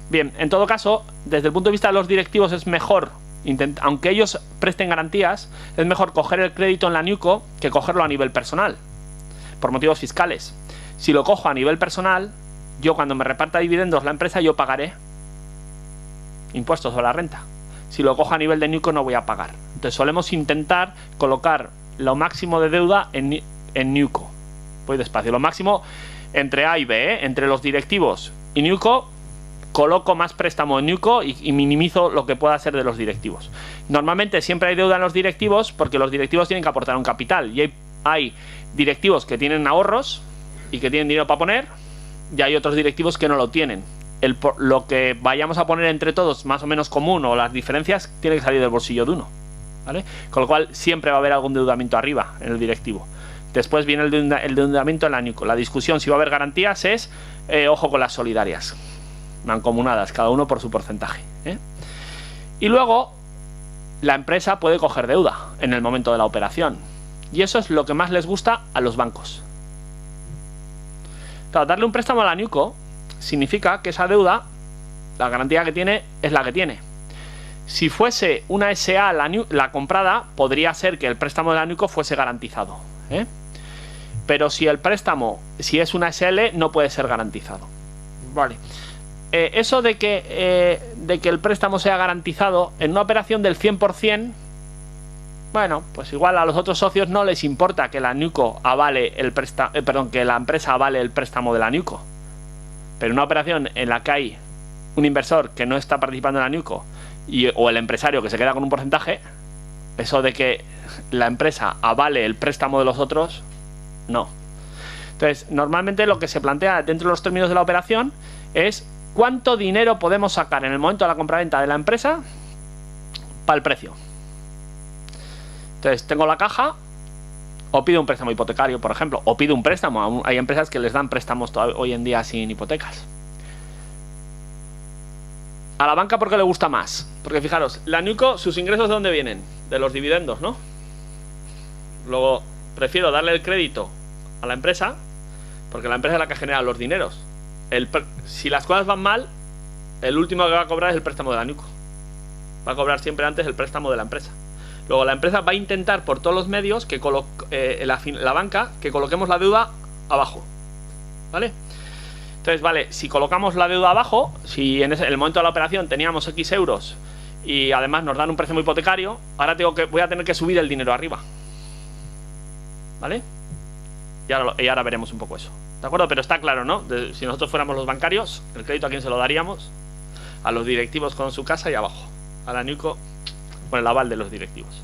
Bien, en todo caso, desde el punto de vista de los directivos es mejor, aunque ellos presten garantías, es mejor coger el crédito en la NewCo que cogerlo a nivel personal, por motivos fiscales. Si lo cojo a nivel personal, yo cuando me reparta dividendos la empresa, yo pagaré impuestos sobre la renta. Si lo cojo a nivel de NewCo no voy a pagar. Entonces solemos intentar colocar lo máximo de deuda en NewCo. Voy despacio. Lo máximo entre A y B, entre los directivos y NewCo, coloco más préstamo en NewCo y minimizo lo que pueda ser de los directivos. Normalmente siempre hay deuda en los directivos porque los directivos tienen que aportar un capital. Y hay directivos que tienen ahorros y que tienen dinero para poner, y hay otros directivos que no lo tienen. Lo que vayamos a poner entre todos más o menos común o las diferencias tiene que salir del bolsillo de uno, ¿vale? Con lo cual siempre va a haber algún endeudamiento arriba en el directivo. Después viene el endeudamiento en la NewCo. La discusión si va a haber garantías es ojo con las solidarias mancomunadas, cada uno por su porcentaje, Y luego la empresa puede coger deuda en el momento de la operación, y eso es lo que más les gusta a los bancos. Claro, darle un préstamo a la NewCo significa que esa deuda, la garantía que tiene, es la que tiene. Si fuese una SA la comprada, podría ser que el préstamo de la NewCo fuese garantizado, Pero si el préstamo, si es una SL, no puede ser garantizado. Vale. Eso de que el préstamo sea garantizado en una operación del 100%, bueno, pues igual a los otros socios no les importa que la NewCo avale que la empresa avale el préstamo de la NewCo. Pero una operación en la que hay un inversor que no está participando en la NewCo o el empresario que se queda con un porcentaje, eso de que la empresa avale el préstamo de los otros, no. Entonces, normalmente lo que se plantea dentro de los términos de la operación es cuánto dinero podemos sacar en el momento de la compraventa de la empresa para el precio. Entonces tengo la caja, o pido un préstamo hipotecario, por ejemplo, o pido un préstamo. Hay empresas que les dan préstamos hoy en día sin hipotecas. A la banca, ¿por qué le gusta más? Porque fijaros, la NewCo, sus ingresos ¿de dónde vienen? De los dividendos, ¿no? Luego, prefiero darle el crédito a la empresa, porque la empresa es la que genera los dineros. Si las cosas van mal, el último que va a cobrar es el préstamo de la NewCo. Va a cobrar siempre antes el préstamo de la empresa. Luego la empresa va a intentar por todos los medios que la banca que coloquemos la deuda abajo, ¿vale? Entonces, vale, si colocamos la deuda abajo, si en el momento de la operación teníamos X euros y además nos dan un préstamo hipotecario, ahora voy a tener que subir el dinero arriba. ¿Vale? Y ahora veremos un poco eso. ¿De acuerdo? Pero está claro, ¿no? Si nosotros fuéramos los bancarios, ¿el crédito a quién se lo daríamos? A los directivos con su casa y abajo. A la NewCo con el aval de los directivos.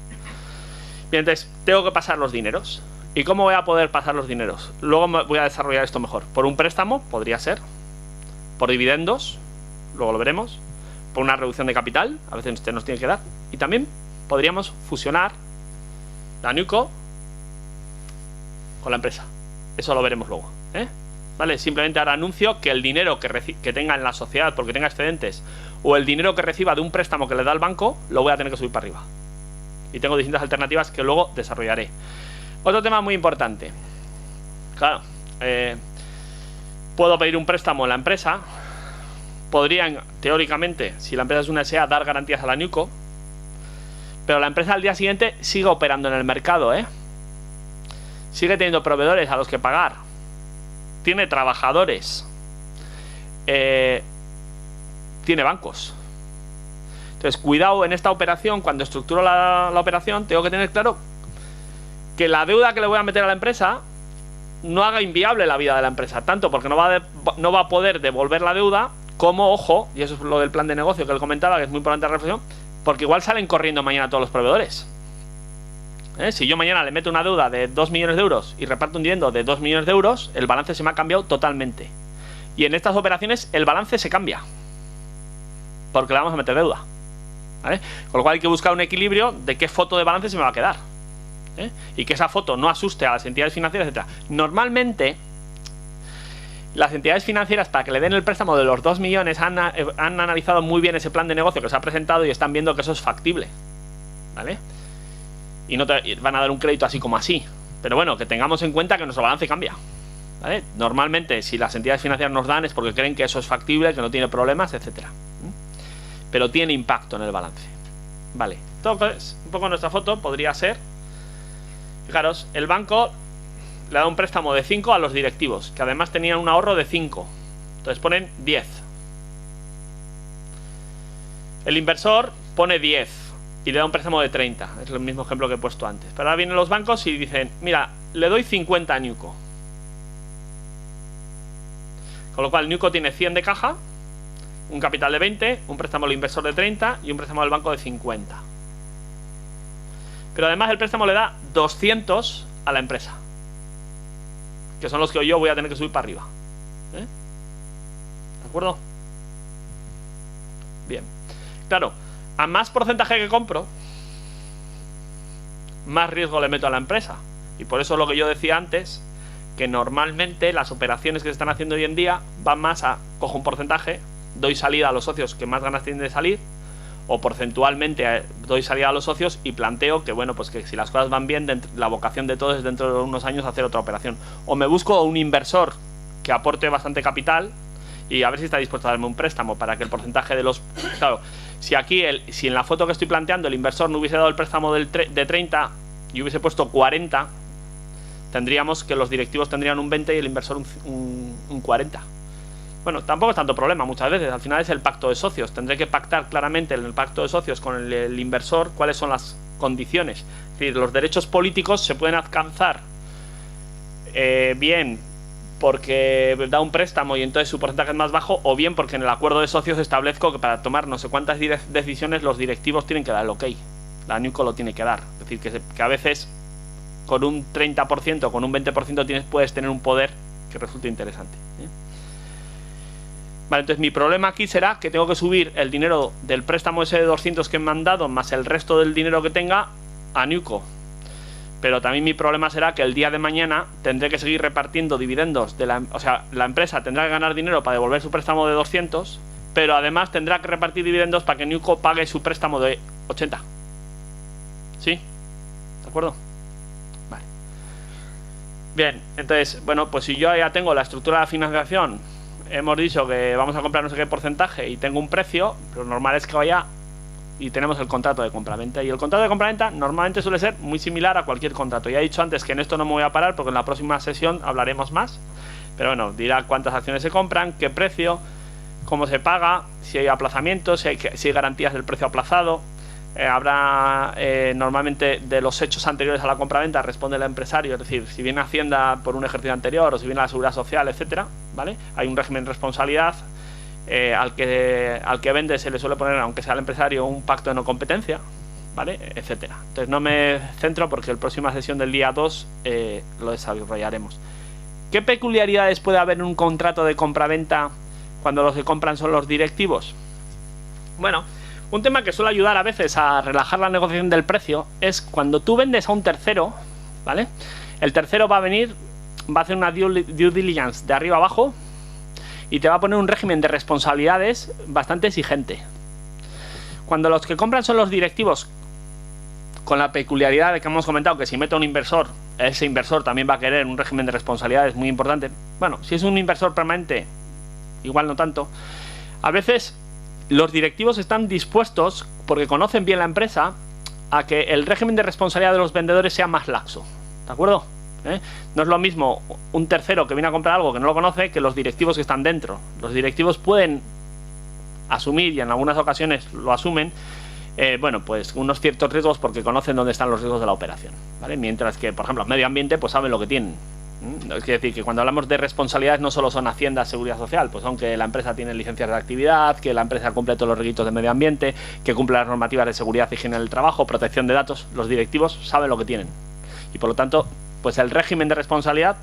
Bien, entonces, tengo que pasar los dineros. ¿Y cómo voy a poder pasar los dineros? Luego voy a desarrollar esto mejor. Por un préstamo, podría ser. Por dividendos, luego lo veremos. Por una reducción de capital, a veces usted nos tiene que dar. Y también podríamos fusionar la NewCo con la empresa. Eso lo veremos luego, ¿eh? ¿Vale? Simplemente ahora anuncio que el dinero que tenga en la sociedad porque tenga excedentes o el dinero que reciba de un préstamo que le da el banco, lo voy a tener que subir para arriba. Y tengo distintas alternativas que luego desarrollaré. Otro tema muy importante. Claro, puedo pedir un préstamo en la empresa. Podrían, teóricamente, si la empresa es una SA, dar garantías a la NewCo. Pero la empresa al día siguiente sigue operando en el mercado, ¿eh? Sigue teniendo proveedores a los que pagar. Tiene trabajadores. Tiene bancos. Entonces, cuidado en esta operación. Cuando estructuro la operación, tengo que tener claro que la deuda que le voy a meter a la empresa no haga inviable la vida de la empresa. Tanto porque no va a poder devolver la deuda, como, ojo, y eso es lo del plan de negocio que él comentaba, que es muy importante la reflexión, porque igual salen corriendo mañana todos los proveedores. Si yo mañana le meto una deuda de 2 millones de euros y reparto un dividendo de 2 millones de euros, el balance se me ha cambiado totalmente. Y en estas operaciones el balance se cambia, porque le vamos a meter deuda, ¿vale? Con lo cual hay que buscar un equilibrio de qué foto de balance se me va a quedar, y que esa foto no asuste a las entidades financieras, etc. Normalmente las entidades financieras, para que le den el préstamo de los 2 millones, han analizado muy bien ese plan de negocio que se ha presentado y están viendo que eso es factible, ¿vale? Y no te van a dar un crédito así como así. Pero bueno, que tengamos en cuenta que nuestro balance cambia, ¿vale? Normalmente, si las entidades financieras nos dan es porque creen que eso es factible, que no tiene problemas, etcétera. Pero tiene impacto en el balance, ¿vale? Entonces, un poco nuestra foto podría ser, fijaros, el banco le da un préstamo de 5 a los directivos, que además tenían un ahorro de 5. Entonces ponen 10. El inversor pone 10 y le da un préstamo de 30. Es el mismo ejemplo que he puesto antes. Pero ahora vienen los bancos y dicen, mira, le doy 50 a NewCo. Con lo cual NewCo tiene 100 de caja, un capital de 20, un préstamo al inversor de 30 y un préstamo al banco de 50. Pero además el préstamo le da 200 a la empresa, que son los que yo voy a tener que subir para arriba, ¿De acuerdo? Bien. Claro, a más porcentaje que compro, más riesgo le meto a la empresa. Y por eso lo que yo decía antes, que normalmente las operaciones que se están haciendo hoy en día van más a, cojo un porcentaje, doy salida a los socios que más ganas tienen de salir, o porcentualmente doy salida a los socios y planteo que, bueno, pues que si las cosas van bien, la vocación de todos es dentro de unos años hacer otra operación. O me busco un inversor que aporte bastante capital y a ver si está dispuesto a darme un préstamo para que el porcentaje de los... Claro, si aquí, si en la foto que estoy planteando el inversor no hubiese dado el préstamo de 30 y hubiese puesto 40, tendríamos que los directivos tendrían un 20 y el inversor un 40. Bueno, tampoco es tanto problema muchas veces. Al final es el pacto de socios. Tendré que pactar claramente en el pacto de socios con el inversor cuáles son las condiciones. Es decir, los derechos políticos se pueden alcanzar bien porque da un préstamo y entonces su porcentaje es más bajo, o bien porque en el acuerdo de socios establezco que para tomar no sé cuántas decisiones los directivos tienen que dar el ok. La NewCo lo tiene que dar. Es decir, que a veces con un 30%, con un 20% puedes tener un poder que resulte interesante. Vale, entonces mi problema aquí será que tengo que subir el dinero del préstamo ese de 200 que me han dado, más el resto del dinero que tenga, a NewCo. Pero también mi problema será que el día de mañana tendré que seguir repartiendo dividendos o sea, la empresa tendrá que ganar dinero para devolver su préstamo de 200, pero además tendrá que repartir dividendos para que NewCo pague su préstamo de 80. ¿Sí? ¿De acuerdo? Vale. Bien, entonces, bueno, pues si yo ya tengo la estructura de la financiación, hemos dicho que vamos a comprar no sé qué porcentaje y tengo un precio, lo normal es que vaya y tenemos el contrato de compraventa. Y el contrato de compraventa normalmente suele ser muy similar a cualquier contrato. Ya he dicho antes que en esto no me voy a parar porque en la próxima sesión hablaremos más Pero bueno, dirá cuántas acciones se compran, qué precio, cómo se paga, si hay aplazamientos, si hay garantías del precio aplazado. Habrá normalmente de los hechos anteriores a la compraventa responde el empresario, es decir, si viene Hacienda por un ejercicio anterior o si viene la Seguridad Social, etcétera, ¿vale? Hay un régimen de responsabilidad. Al que vende se le suele poner, aunque sea el empresario, un pacto de no competencia, ¿vale? Etcétera. Entonces no me centro porque en la próxima sesión del día 2 lo desarrollaremos. ¿Qué peculiaridades puede haber en un contrato de compraventa cuando los que compran son los directivos? Bueno, un tema que suele ayudar a veces a relajar la negociación del precio es cuando tú vendes a un tercero, ¿vale? El tercero va a venir, va a hacer una due diligence de arriba abajo y te va a poner un régimen de responsabilidades bastante exigente. Cuando los que compran son los directivos, con la peculiaridad de que hemos comentado que si mete un inversor, ese inversor también va a querer un régimen de responsabilidades muy importante. Bueno, si es un inversor permanente, igual no tanto. A veces los directivos están dispuestos, porque conocen bien la empresa, a que el régimen de responsabilidad de los vendedores sea más laxo. ¿De acuerdo? No es lo mismo un tercero que viene a comprar algo que no lo conoce que los directivos que están dentro. Los directivos pueden asumir, y en algunas ocasiones lo asumen, bueno, pues unos ciertos riesgos porque conocen dónde están los riesgos de la operación, ¿vale? Mientras que, por ejemplo, medio ambiente, pues saben lo que tienen. Es decir, que cuando hablamos de responsabilidades no solo son Hacienda, Seguridad Social, pues son que la empresa tiene licencias de actividad, que la empresa cumple todos los requisitos de medio ambiente, que cumple las normativas de seguridad y higiene del trabajo, protección de datos. Los directivos saben lo que tienen. Y por lo tanto, pues el régimen de responsabilidad,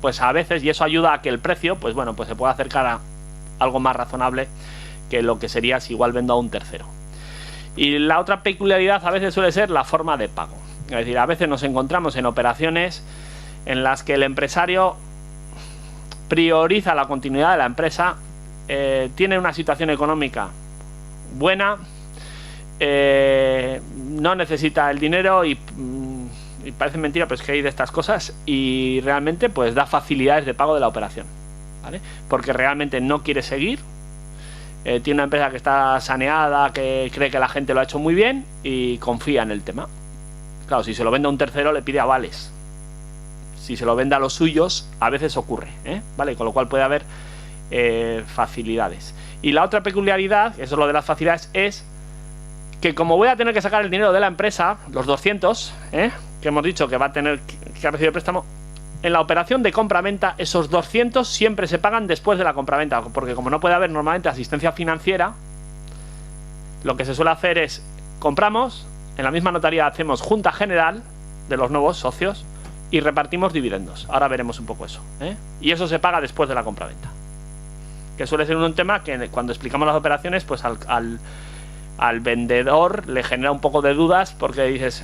pues a veces, y eso ayuda a que el precio, pues bueno, pues se pueda acercar a algo más razonable que lo que sería si igual vendo a un tercero. Y la otra peculiaridad a veces suele ser la forma de pago. Es decir, a veces nos encontramos en operaciones en las que el empresario prioriza la continuidad de la empresa, tiene una situación económica buena, no necesita el dinero y parece mentira, pero es que hay de estas cosas, y realmente pues da facilidades de pago de la operación, ¿vale? Porque realmente no quiere seguir, tiene una empresa que está saneada, que cree que la gente lo ha hecho muy bien y confía en el tema. Claro, si se lo vende a un tercero le pide avales. Si se lo vende a los suyos, a veces ocurre, ¿vale? Con lo cual puede haber facilidades. Y la otra peculiaridad, eso es lo de las facilidades, es que como voy a tener que sacar el dinero de la empresa, los 200, que hemos dicho que va a tener que recibir el préstamo, en la operación de compra-venta, esos 200 siempre se pagan después de la compra-venta, porque como no puede haber normalmente asistencia financiera, lo que se suele hacer es, compramos, en la misma notaría hacemos junta general de los nuevos socios, y repartimos dividendos. Ahora veremos un poco eso, y eso se paga después de la compraventa, que suele ser un tema que cuando explicamos las operaciones, pues al vendedor le genera un poco de dudas, porque dices,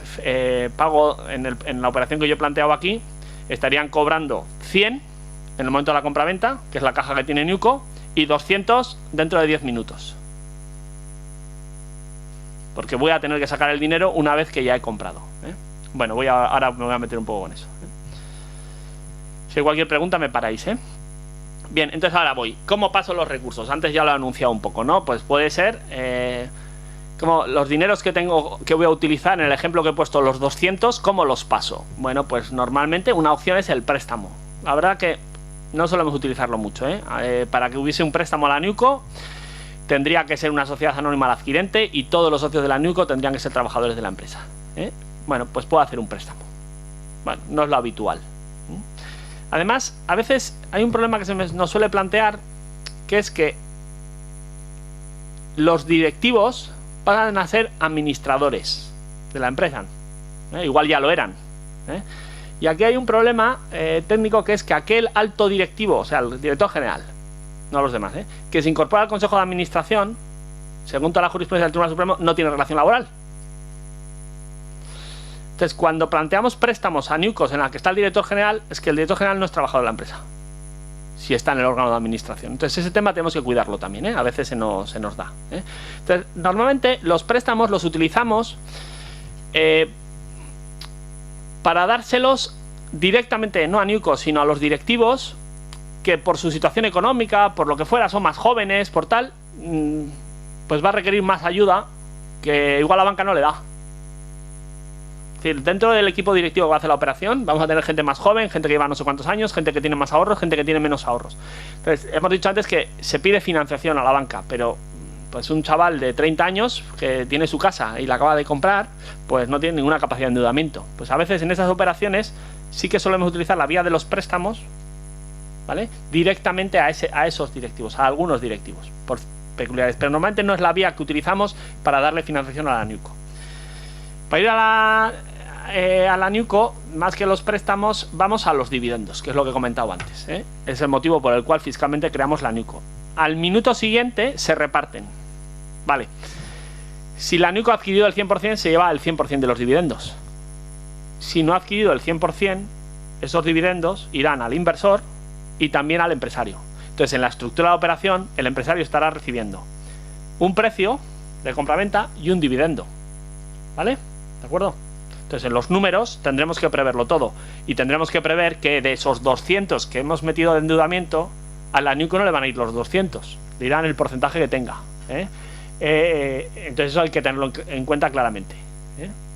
pago en la operación que yo he planteado aquí, estarían cobrando 100 en el momento de la compraventa, que es la caja que tiene Newco, y 200 dentro de 10 minutos, porque voy a tener que sacar el dinero una vez que ya he comprado, Bueno, ahora me voy a meter un poco con eso, Si hay cualquier pregunta me paráis, Bien, entonces ahora voy. ¿Cómo paso los recursos? Antes ya lo he anunciado un poco, ¿no? Pues puede ser como los dineros que voy a utilizar, en el ejemplo que he puesto, los 200, ¿cómo los paso? Bueno, pues normalmente una opción es el préstamo. La verdad que no solemos utilizarlo mucho, Para que hubiese un préstamo a la Newco tendría que ser una sociedad anónima al adquirente y todos los socios de la Newco tendrían que ser trabajadores de la empresa, Bueno, pues puedo hacer un préstamo. Bueno, no es lo habitual. Además, a veces hay un problema que nos suele plantear, que es que los directivos pasan a ser administradores de la empresa. Igual ya lo eran. Y aquí hay un problema técnico, que es que aquel alto directivo, o sea, el director general, no los demás, que se incorpora al Consejo de Administración, según toda la jurisprudencia del Tribunal Supremo, no tiene relación laboral. Entonces, cuando planteamos préstamos a Newcos en la que está el director general, es que el director general no es trabajador de la empresa, si está en el órgano de administración. Entonces, ese tema tenemos que cuidarlo también, A veces se nos da, Entonces, normalmente los préstamos los utilizamos para dárselos directamente, no a Newcos, sino a los directivos que por su situación económica, por lo que fuera, son más jóvenes, por tal, pues va a requerir más ayuda que igual la banca no le da. Es decir, dentro del equipo directivo que va a hacer la operación, vamos a tener gente más joven, gente que lleva no sé cuántos años, gente que tiene más ahorros, gente que tiene menos ahorros. Entonces, hemos dicho antes que se pide financiación a la banca, pero pues un chaval de 30 años que tiene su casa y la acaba de comprar, pues no tiene ninguna capacidad de endeudamiento. Pues a veces en esas operaciones sí que solemos utilizar la vía de los préstamos, ¿vale? Directamente a esos directivos, a algunos directivos, por peculiares. Pero normalmente no es la vía que utilizamos para darle financiación a la NewCo. Para ir a la NewCo, más que los préstamos, vamos a los dividendos, que es lo que he comentado antes, ¿eh? Es el motivo por el cual fiscalmente creamos la NewCo. Al minuto siguiente se reparten. Vale. Si la NewCo ha adquirido el 100%, se lleva el 100% de los dividendos. Si no ha adquirido el 100%, esos dividendos irán al inversor y también al empresario. Entonces, en la estructura de la operación, el empresario estará recibiendo un precio de compraventa y un dividendo. ¿Vale? ¿De acuerdo? Entonces, en los números tendremos que preverlo todo. Y tendremos que prever que de esos 200 que hemos metido de endeudamiento, a la NewCo no le van a ir los 200. Le irán el porcentaje que tenga. Entonces, eso hay que tenerlo en cuenta claramente.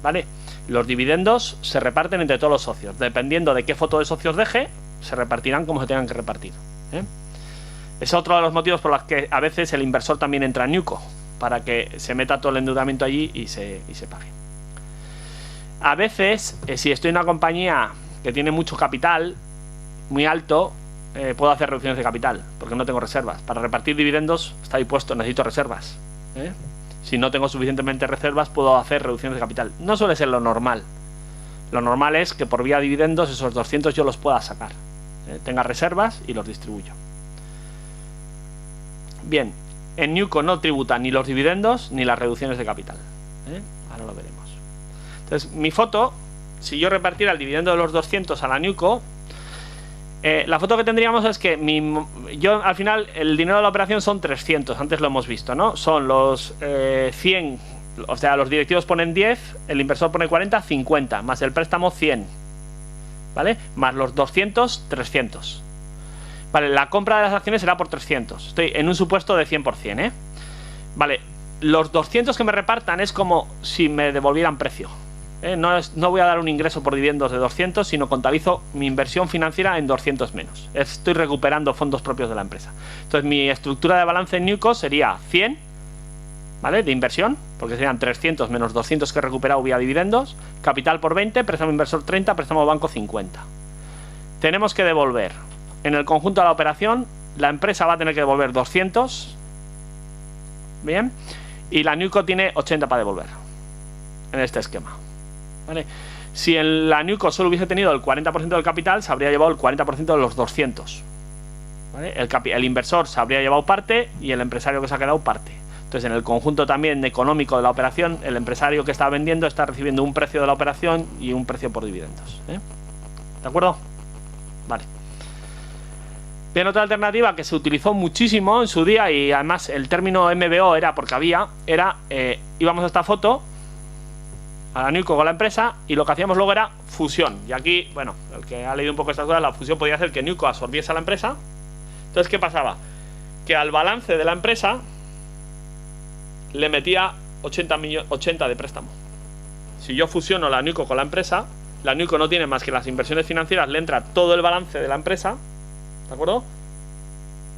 ¿Vale? Los dividendos se reparten entre todos los socios. Dependiendo de qué foto de socios deje, se repartirán como se tengan que repartir. Es otro de los motivos por los que a veces el inversor también entra en NewCo, para que se meta todo el endeudamiento allí y se pague. A veces, si estoy en una compañía que tiene mucho capital, muy alto, puedo hacer reducciones de capital, porque no tengo reservas. Para repartir dividendos, está ahí puesto, necesito reservas. Si no tengo suficientemente reservas, puedo hacer reducciones de capital. No suele ser lo normal. Lo normal es que por vía dividendos esos 200 yo los pueda sacar. Tenga reservas y los distribuyo. Bien, en NewCo no tributan ni los dividendos ni las reducciones de capital. Ahora lo veremos. Entonces, mi foto, si yo repartiera el dividendo de los 200 a la NewCo, la foto que tendríamos es que yo al final el dinero de la operación son 300, antes lo hemos visto, ¿no? Son los 100, o sea, los directivos ponen 10, el inversor pone 40, 50, más el préstamo 100, ¿vale? Más los 200, 300. Vale, la compra de las acciones será por 300. Estoy en un supuesto de 100%, Vale, los 200 que me repartan es como si me devolvieran precio. No voy a dar un ingreso por dividendos de 200, sino contabilizo mi inversión financiera en 200 menos. Estoy recuperando fondos propios de la empresa. Entonces, mi estructura de balance en NewCo sería 100, ¿vale? De inversión, porque serían 300 menos 200 que he recuperado vía dividendos. Capital por 20, préstamo inversor 30, préstamo banco 50. Tenemos que devolver. En el conjunto de la operación, la empresa va a tener que devolver 200. Bien. Y la NewCo tiene 80 para devolver. En este esquema. ¿Vale? Si en la NewCo solo hubiese tenido el 40% del capital, se habría llevado el 40% de los 200. ¿Vale? El inversor se habría llevado parte y el empresario que se ha quedado parte. Entonces, en el conjunto también económico de la operación, el empresario que está vendiendo está recibiendo un precio de la operación y un precio por dividendos. ¿De acuerdo? Vale. Bien, otra alternativa que se utilizó muchísimo en su día, y además el término MBO era porque íbamos a esta foto, a la NewCo con la empresa, y lo que hacíamos luego era fusión. Y aquí, bueno, el que ha leído un poco estas cosas, la fusión podía hacer que NewCo absorbiese a la empresa. Entonces, ¿qué pasaba? Que al balance de la empresa le metía 80 de préstamo. Si yo fusiono la NewCo con la empresa, la NewCo no tiene más que las inversiones financieras, le entra todo el balance de la empresa, ¿de acuerdo?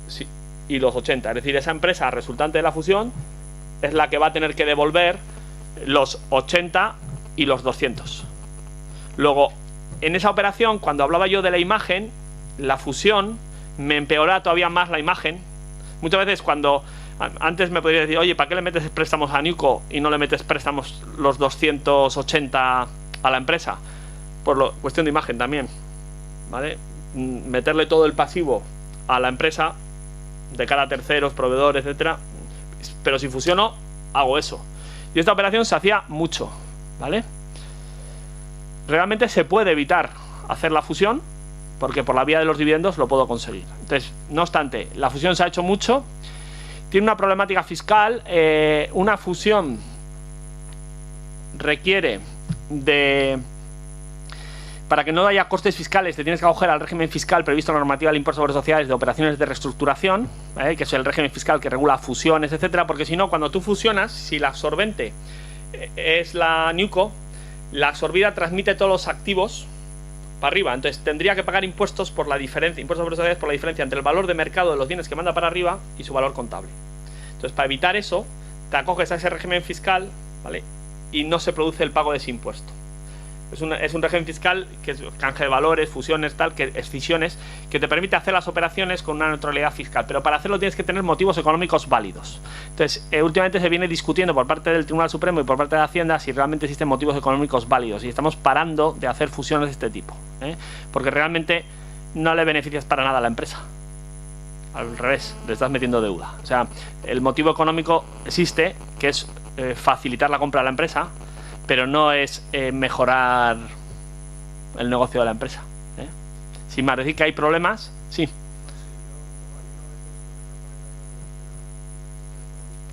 Sí, y los 80. Es decir, esa empresa resultante de la fusión es la que va a tener que devolver los 80 y los 200. Luego, en esa operación, cuando hablaba yo de la imagen, la fusión me empeora todavía más la imagen. Muchas veces cuando antes me podría decir, oye, ¿para qué le metes préstamos a NewCo y no le metes préstamos los 280 a la empresa? Por cuestión de imagen también, ¿vale? Meterle todo el pasivo a la empresa de cara a terceros, proveedores, etcétera. Pero si fusiono, hago eso. Y esta operación se hacía mucho, ¿vale? Realmente se puede evitar hacer la fusión, porque por la vía de los dividendos lo puedo conseguir. Entonces, no obstante, la fusión se ha hecho mucho. Tiene una problemática fiscal. Una fusión requiere de... Para que no haya costes fiscales, te tienes que acoger al régimen fiscal previsto en la normativa del impuesto sobre sociedades de operaciones de reestructuración, que es el régimen fiscal que regula fusiones, etcétera, porque si no, cuando tú fusionas, si la absorbente es la NewCo, la absorbida transmite todos los activos para arriba, entonces tendría que pagar impuestos por la diferencia, impuestos sobre sociedades por la diferencia entre el valor de mercado de los bienes que manda para arriba y su valor contable. Entonces, para evitar eso, te acoges a ese régimen fiscal, ¿vale? Y no se produce el pago de ese impuesto. Es un régimen fiscal que es canje de valores, fusiones, tal, que escisiones, que te permite hacer las operaciones con una neutralidad fiscal, pero para hacerlo tienes que tener motivos económicos válidos. Entonces, últimamente se viene discutiendo por parte del Tribunal Supremo y por parte de Hacienda si realmente existen motivos económicos válidos, y estamos parando de hacer fusiones de este tipo, porque realmente no le beneficias para nada a la empresa. Al revés, le estás metiendo deuda. O sea, el motivo económico existe, que es facilitar la compra de la empresa, pero no es mejorar el negocio de la empresa. Sin más, decir que hay problemas, sí.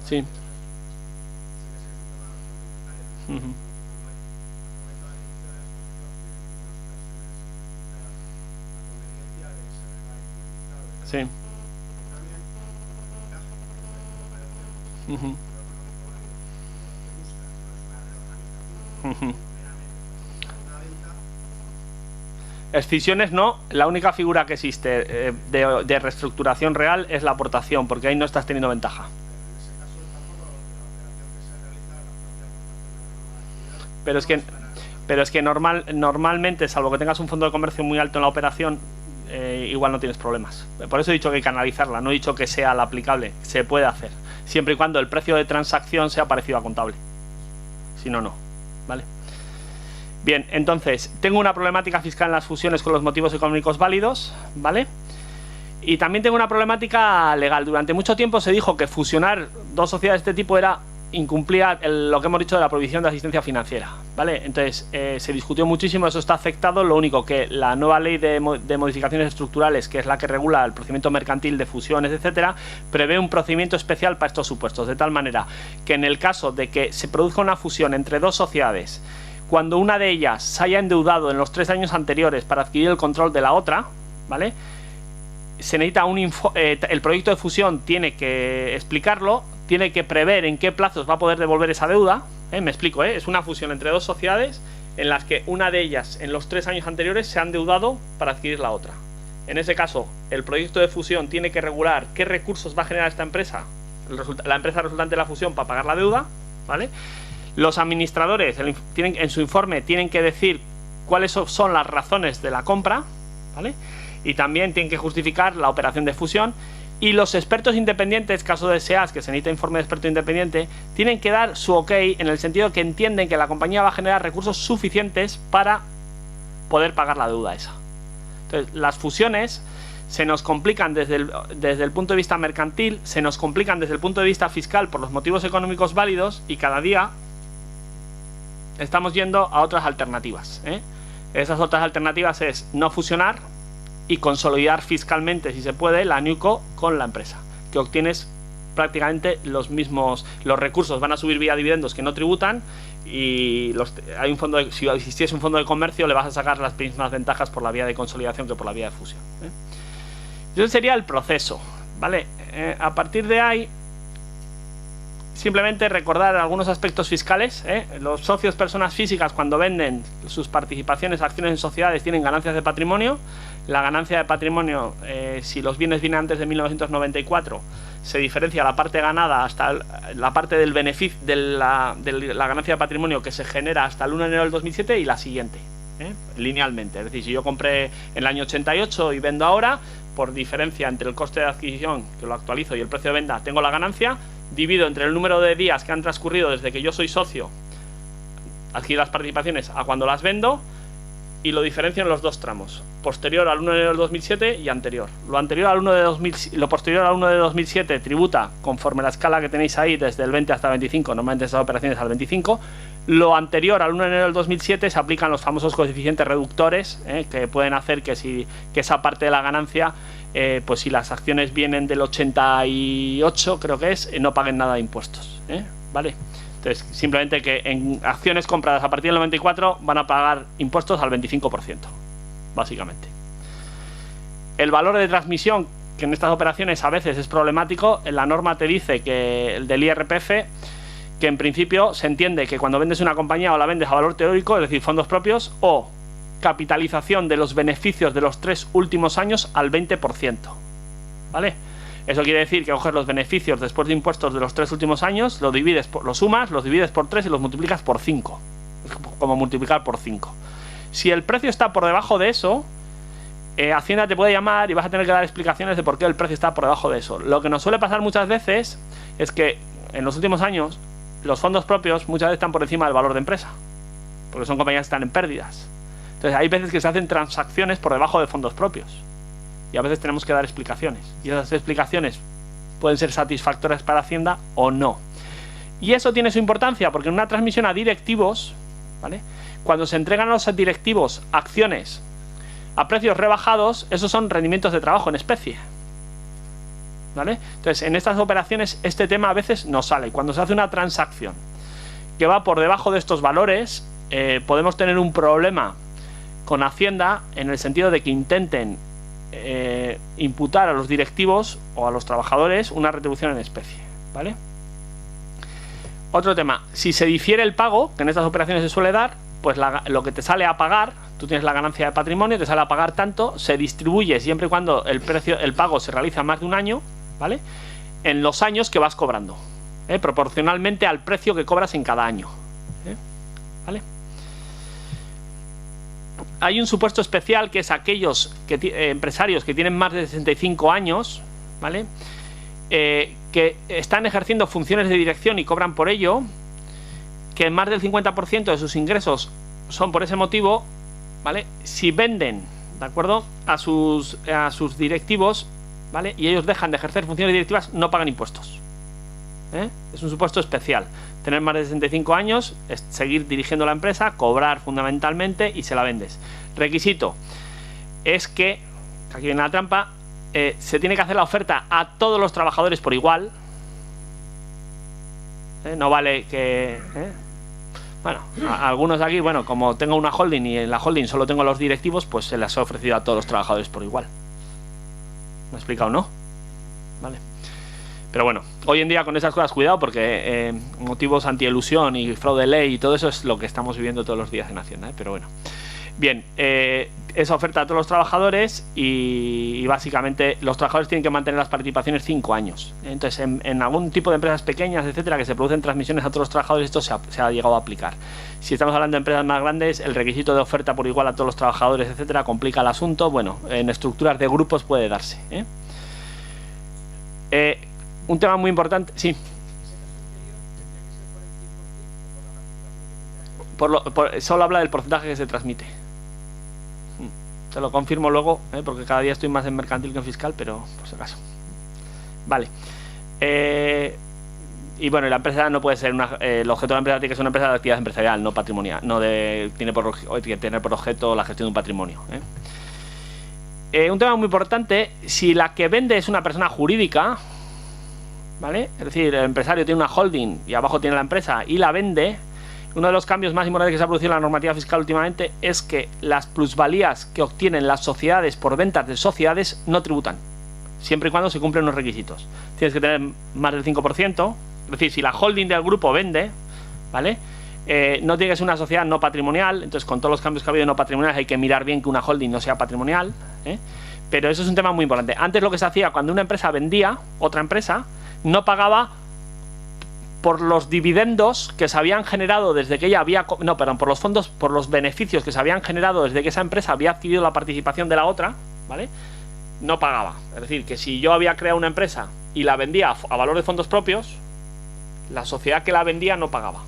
Sí. Sí. Escisiones no, la única figura que existe de reestructuración real es la aportación, porque ahí no estás teniendo ventaja. Pero es que normalmente, salvo que tengas un fondo de comercio muy alto en la operación, igual no tienes problemas. Por eso he dicho que hay que analizarla, no he dicho que sea la aplicable, se puede hacer, siempre y cuando el precio de transacción sea parecido a contable. Si no, no. ¿Vale? Bien, entonces, tengo una problemática fiscal en las fusiones con los motivos económicos válidos, ¿vale? Y también tengo una problemática legal. Durante mucho tiempo se dijo que fusionar dos sociedades de este tipo incumplía lo que hemos dicho de la prohibición de asistencia financiera, ¿vale? Entonces, se discutió muchísimo, eso está afectado. Lo único que la nueva ley de modificaciones estructurales, que es la que regula el procedimiento mercantil de fusiones, etcétera, prevé un procedimiento especial para estos supuestos, de tal manera que en el caso de que se produzca una fusión entre dos sociedades, cuando una de ellas se haya endeudado en los 3 años anteriores para adquirir el control de la otra, ¿vale? Se necesita el proyecto de fusión tiene que explicarlo, tiene que prever en qué plazos va a poder devolver esa deuda. Me explico, es una fusión entre dos sociedades en las que una de ellas en los 3 años anteriores se ha endeudado para adquirir la otra. En ese caso, el proyecto de fusión tiene que regular qué recursos va a generar esta empresa, la empresa resultante de la fusión, para pagar la deuda, ¿vale? Los administradores en su informe tienen que decir cuáles son las razones de la compra, ¿vale? Y también tienen que justificar la operación de fusión. Y los expertos independientes, caso de SEAS, que se necesita informe de experto independiente, tienen que dar su ok en el sentido que entienden que la compañía va a generar recursos suficientes para poder pagar la deuda esa. Entonces, las fusiones se nos complican desde el punto de vista mercantil, se nos complican desde el punto de vista fiscal por los motivos económicos válidos, y cada día estamos yendo a otras alternativas. Esas otras alternativas es no fusionar y consolidar fiscalmente, si se puede, la NewCo con la empresa, que obtienes prácticamente los recursos van a subir vía dividendos que no tributan, y hay un fondo si existiese un fondo de comercio le vas a sacar las mismas ventajas por la vía de consolidación que por la vía de fusión. Ese sería el proceso, ¿vale? A partir de ahí, simplemente recordar algunos aspectos fiscales. Los socios, personas físicas, cuando venden sus participaciones, acciones en sociedades, tienen ganancias de patrimonio. La ganancia de patrimonio, si los bienes vienen antes de 1994, se diferencia la parte ganada hasta la parte del beneficio de la ganancia de patrimonio que se genera hasta el 1 de enero del 2007 y la siguiente, linealmente. Es decir, si yo compré en el año 88 y vendo ahora, por diferencia entre el coste de adquisición, que lo actualizo, y el precio de venta, tengo la ganancia, divido entre el número de días que han transcurrido desde que yo soy socio, adquirir las participaciones, a cuando las vendo, y lo diferencio en los dos tramos, posterior al 1 de enero del 2007 y anterior. Lo posterior al 1 de 2007 tributa conforme la escala que tenéis ahí, desde el 20 hasta el 25, normalmente esas operaciones al 25. Lo anterior al 1 de enero del 2007 se aplican los famosos coeficientes reductores, que pueden hacer que esa parte de la ganancia, pues si las acciones vienen del 88, creo que es, no paguen nada de impuestos, ¿vale? Entonces, simplemente que en acciones compradas a partir del 94 van a pagar impuestos al 25%, básicamente. El valor de transmisión, que en estas operaciones a veces es problemático, en la norma te dice que el del IRPF, que en principio se entiende que cuando vendes una compañía o la vendes a valor teórico, es decir, fondos propios, o capitalización de los beneficios de los 3 últimos años al 20%, ¿vale? Eso quiere decir que coges los beneficios después de impuestos de los 3 últimos años, los sumas, los divides por 3 y los multiplicas por 5. Es como multiplicar por 5. Si el precio está por debajo de eso, Hacienda te puede llamar y vas a tener que dar explicaciones de por qué el precio está por debajo de eso. Lo que nos suele pasar muchas veces es que en los últimos años los fondos propios muchas veces están por encima del valor de empresa, porque son compañías que están en pérdidas. Entonces hay veces que se hacen transacciones por debajo de fondos propios y a veces tenemos que dar explicaciones, y esas explicaciones pueden ser satisfactorias para Hacienda o no. Y eso tiene su importancia porque en una transmisión a directivos, ¿vale?, cuando se entregan a los directivos acciones a precios rebajados, esos son rendimientos de trabajo en especie, ¿vale? Entonces en estas operaciones este tema a veces no sale. Cuando se hace una transacción que va por debajo de estos valores, podemos tener un problema con Hacienda en el sentido de que intenten imputar a los directivos o a los trabajadores una retribución en especie, ¿vale? Otro tema, si se difiere el pago, que en estas operaciones se suele dar, pues lo que te sale a pagar, tú tienes la ganancia de patrimonio, te sale a pagar tanto, se distribuye siempre y cuando el pago se realiza más de un año, ¿vale?, en los años que vas cobrando, proporcionalmente al precio que cobras en cada año, ¿vale? Hay un supuesto especial que es aquellos empresarios que tienen más de 65 años, ¿vale?, que están ejerciendo funciones de dirección y cobran por ello, que más del 50% de sus ingresos son por ese motivo, ¿vale? Si venden, ¿de acuerdo?, a sus directivos, ¿vale?, y ellos dejan de ejercer funciones directivas, no pagan impuestos, Es un supuesto especial. Tener más de 65 años, es seguir dirigiendo la empresa, cobrar fundamentalmente y se la vendes. Requisito es que, aquí viene la trampa, se tiene que hacer la oferta a todos los trabajadores por igual. No vale que... Bueno, algunos de aquí, bueno, como tengo una holding y en la holding solo tengo los directivos, pues se las he ofrecido a todos los trabajadores por igual. ¿Me he explicado, no? Vale. Pero bueno, hoy en día con esas cosas cuidado porque motivos antielusión y fraude de ley y todo eso es lo que estamos viviendo todos los días en Hacienda, Pero bueno. Bien, esa oferta a todos los trabajadores y básicamente los trabajadores tienen que mantener las participaciones 5 años. Entonces, en algún tipo de empresas pequeñas, etcétera, que se producen transmisiones a todos los trabajadores, esto se ha llegado a aplicar. Si estamos hablando de empresas más grandes, el requisito de oferta por igual a todos los trabajadores, etcétera, complica el asunto. Bueno, en estructuras de grupos puede darse. Un tema muy importante, sí. Solo habla del porcentaje que se transmite. Te lo confirmo luego, porque cada día estoy más en mercantil que en fiscal, pero por si acaso. Vale. Y bueno, la empresa no puede ser el objeto de la empresa tiene que ser una empresa de actividad empresarial, no patrimonial, tiene que tener por objeto la gestión de un patrimonio. Un tema muy importante, si la que vende es una persona jurídica, ¿vale? Es decir, el empresario tiene una holding y abajo tiene la empresa y la vende. Uno de los cambios más importantes que se ha producido en la normativa fiscal últimamente es que las plusvalías que obtienen las sociedades por ventas de sociedades no tributan, siempre y cuando se cumplen unos requisitos. Tienes que tener más del 5%, es decir, si la holding del grupo vende, ¿vale?, no tiene que ser una sociedad no patrimonial. Entonces, con todos los cambios que ha habido no patrimoniales, hay que mirar bien que una holding no sea patrimonial, pero eso es un tema muy importante. Antes lo que se hacía, cuando una empresa vendía otra empresa, no pagaba por los dividendos que se habían generado desde que ella había... No, perdón, por los fondos, por los beneficios que se habían generado desde que esa empresa había adquirido la participación de la otra, ¿vale?, no pagaba. Es decir, que si yo había creado una empresa y la vendía a valor de fondos propios, la sociedad que la vendía no pagaba,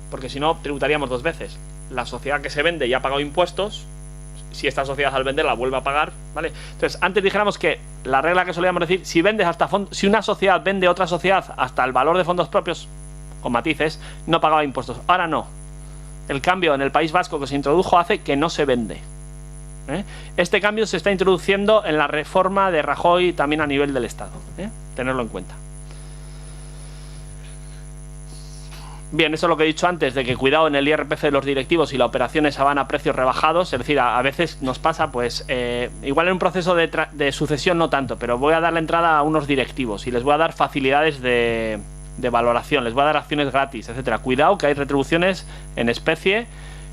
porque si no tributaríamos dos veces. La sociedad que se vende ya ha pagado impuestos, si esta sociedad al vender la vuelve a pagar, ¿vale? Entonces, antes dijéramos que la regla que solíamos decir, si una sociedad vende otra sociedad hasta el valor de fondos propios, con matices, no pagaba impuestos. Ahora no. El cambio en el País Vasco que se introdujo hace que no se vende. Este cambio se está introduciendo en la reforma de Rajoy también a nivel del Estado. Tenerlo en cuenta. Bien, eso es lo que he dicho antes, de que cuidado en el IRPF de los directivos y las operaciones van a precios rebajados. Es decir, a veces nos pasa, pues, igual en un proceso de sucesión no tanto, pero voy a dar la entrada a unos directivos y les voy a dar facilidades de de valoración, les voy a dar acciones gratis, etcétera. Cuidado que hay retribuciones en especie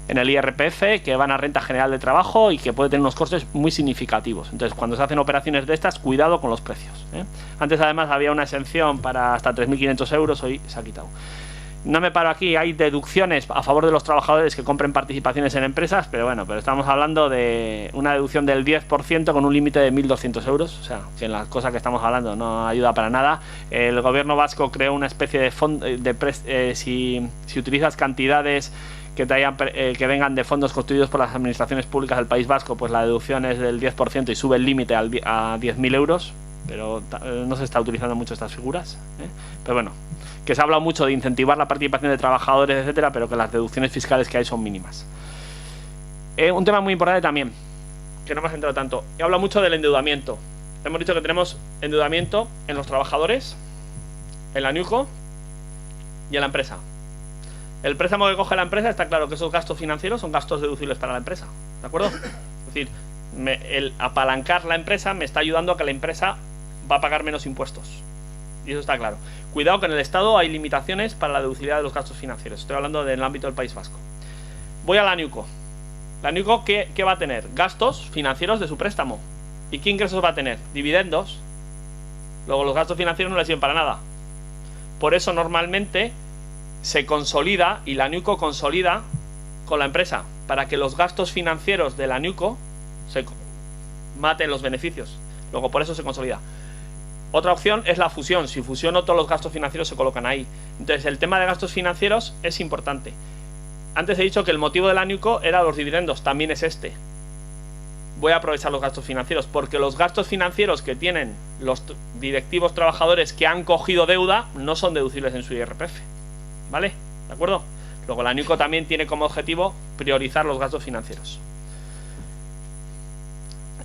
en el IRPF que van a renta general de trabajo y que puede tener unos costes muy significativos. Entonces, cuando se hacen operaciones de estas, cuidado con los precios, ¿eh? Antes, además, había una exención para hasta 3.500 euros, hoy se ha quitado. No me paro aquí, hay deducciones a favor de los trabajadores que compren participaciones en empresas, pero bueno, pero estamos hablando de una deducción del 10% con un límite de 1.200 euros, o sea, que en las cosas que estamos hablando no ayuda para nada. El gobierno vasco creó una especie de fondo, si utilizas cantidades que vengan de fondos constituidos por las administraciones públicas del País Vasco, pues la deducción es del 10% y sube el límite a 10.000 euros, pero no se está utilizando mucho estas figuras, ¿eh? Pero bueno, que se ha hablado mucho de incentivar la participación de trabajadores, etcétera, pero que las deducciones fiscales que hay son mínimas. Un tema muy importante también, que no me has entrado tanto, he hablado mucho del endeudamiento. Hemos dicho que tenemos endeudamiento en los trabajadores, en la NUCO y en la empresa. El préstamo que coge la empresa, está claro que esos gastos financieros son gastos deducibles para la empresa, ¿de acuerdo? Es decir, el apalancar la empresa me está ayudando a que la empresa va a pagar menos impuestos. Y eso está claro. Cuidado que en el Estado hay limitaciones para la deducibilidad de los gastos financieros. Estoy hablando del ámbito del País Vasco. Voy a la NUCO. La NUCO, ¿qué va a tener? Gastos financieros de su préstamo. ¿Y qué ingresos va a tener? Dividendos. Luego los gastos financieros no le sirven para nada. Por eso normalmente se consolida, y la NUCO consolida con la empresa, para que los gastos financieros de la NUCO se maten los beneficios. Luego por eso se consolida. Otra opción es la fusión. Si fusiono, todos los gastos financieros se colocan ahí. Entonces el tema de gastos financieros es importante. Antes he dicho que el motivo de la NUCO era los dividendos, también es este. Voy a aprovechar los gastos financieros, porque los gastos financieros que tienen los directivos trabajadores que han cogido deuda no son deducibles en su IRPF. ¿Vale? ¿De acuerdo? Luego la NUCO también tiene como objetivo priorizar los gastos financieros.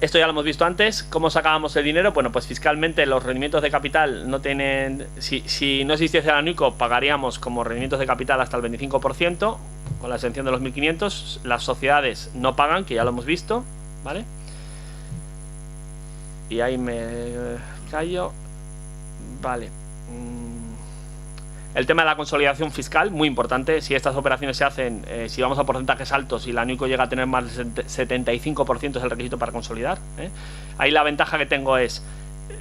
Esto ya lo hemos visto antes. ¿Cómo sacábamos el dinero? Bueno, pues fiscalmente los rendimientos de capital no tienen... Si no existiese la NUCO, pagaríamos como rendimientos de capital hasta el 25%, con la exención de los 1.500. Las sociedades no pagan, que ya lo hemos visto, ¿vale? Y ahí me callo. Vale. El tema de la consolidación fiscal, muy importante. Si estas operaciones se hacen, si vamos a porcentajes altos y la NUCO llega a tener más del 75% es el requisito para consolidar, ¿eh? Ahí la ventaja que tengo es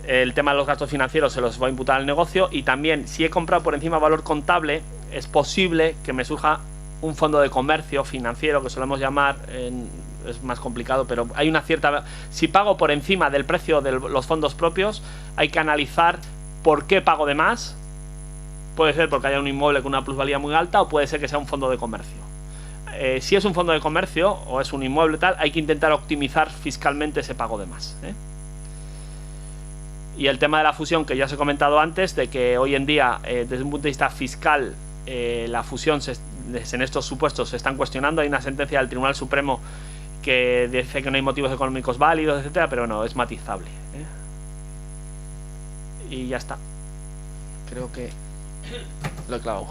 el tema de los gastos financieros se los voy a imputar al negocio, y también si he comprado por encima valor contable es posible que me surja un fondo de comercio financiero, que solemos llamar, es más complicado, pero hay una cierta... Si pago por encima del precio de los fondos propios, hay que analizar por qué pago de más. Puede ser porque haya un inmueble con una plusvalía muy alta, o puede ser que sea un fondo de comercio. Si es un fondo de comercio o es un inmueble tal, hay que intentar optimizar fiscalmente ese pago de más, ¿eh? Y el tema de la fusión, que ya os he comentado antes, de que hoy en día, desde un punto de vista fiscal, la fusión en estos supuestos se están cuestionando. Hay una sentencia del Tribunal Supremo que dice que no hay motivos económicos válidos, etcétera, pero no, es matizable, ¿eh? Y ya está. Creo que lo he clavado.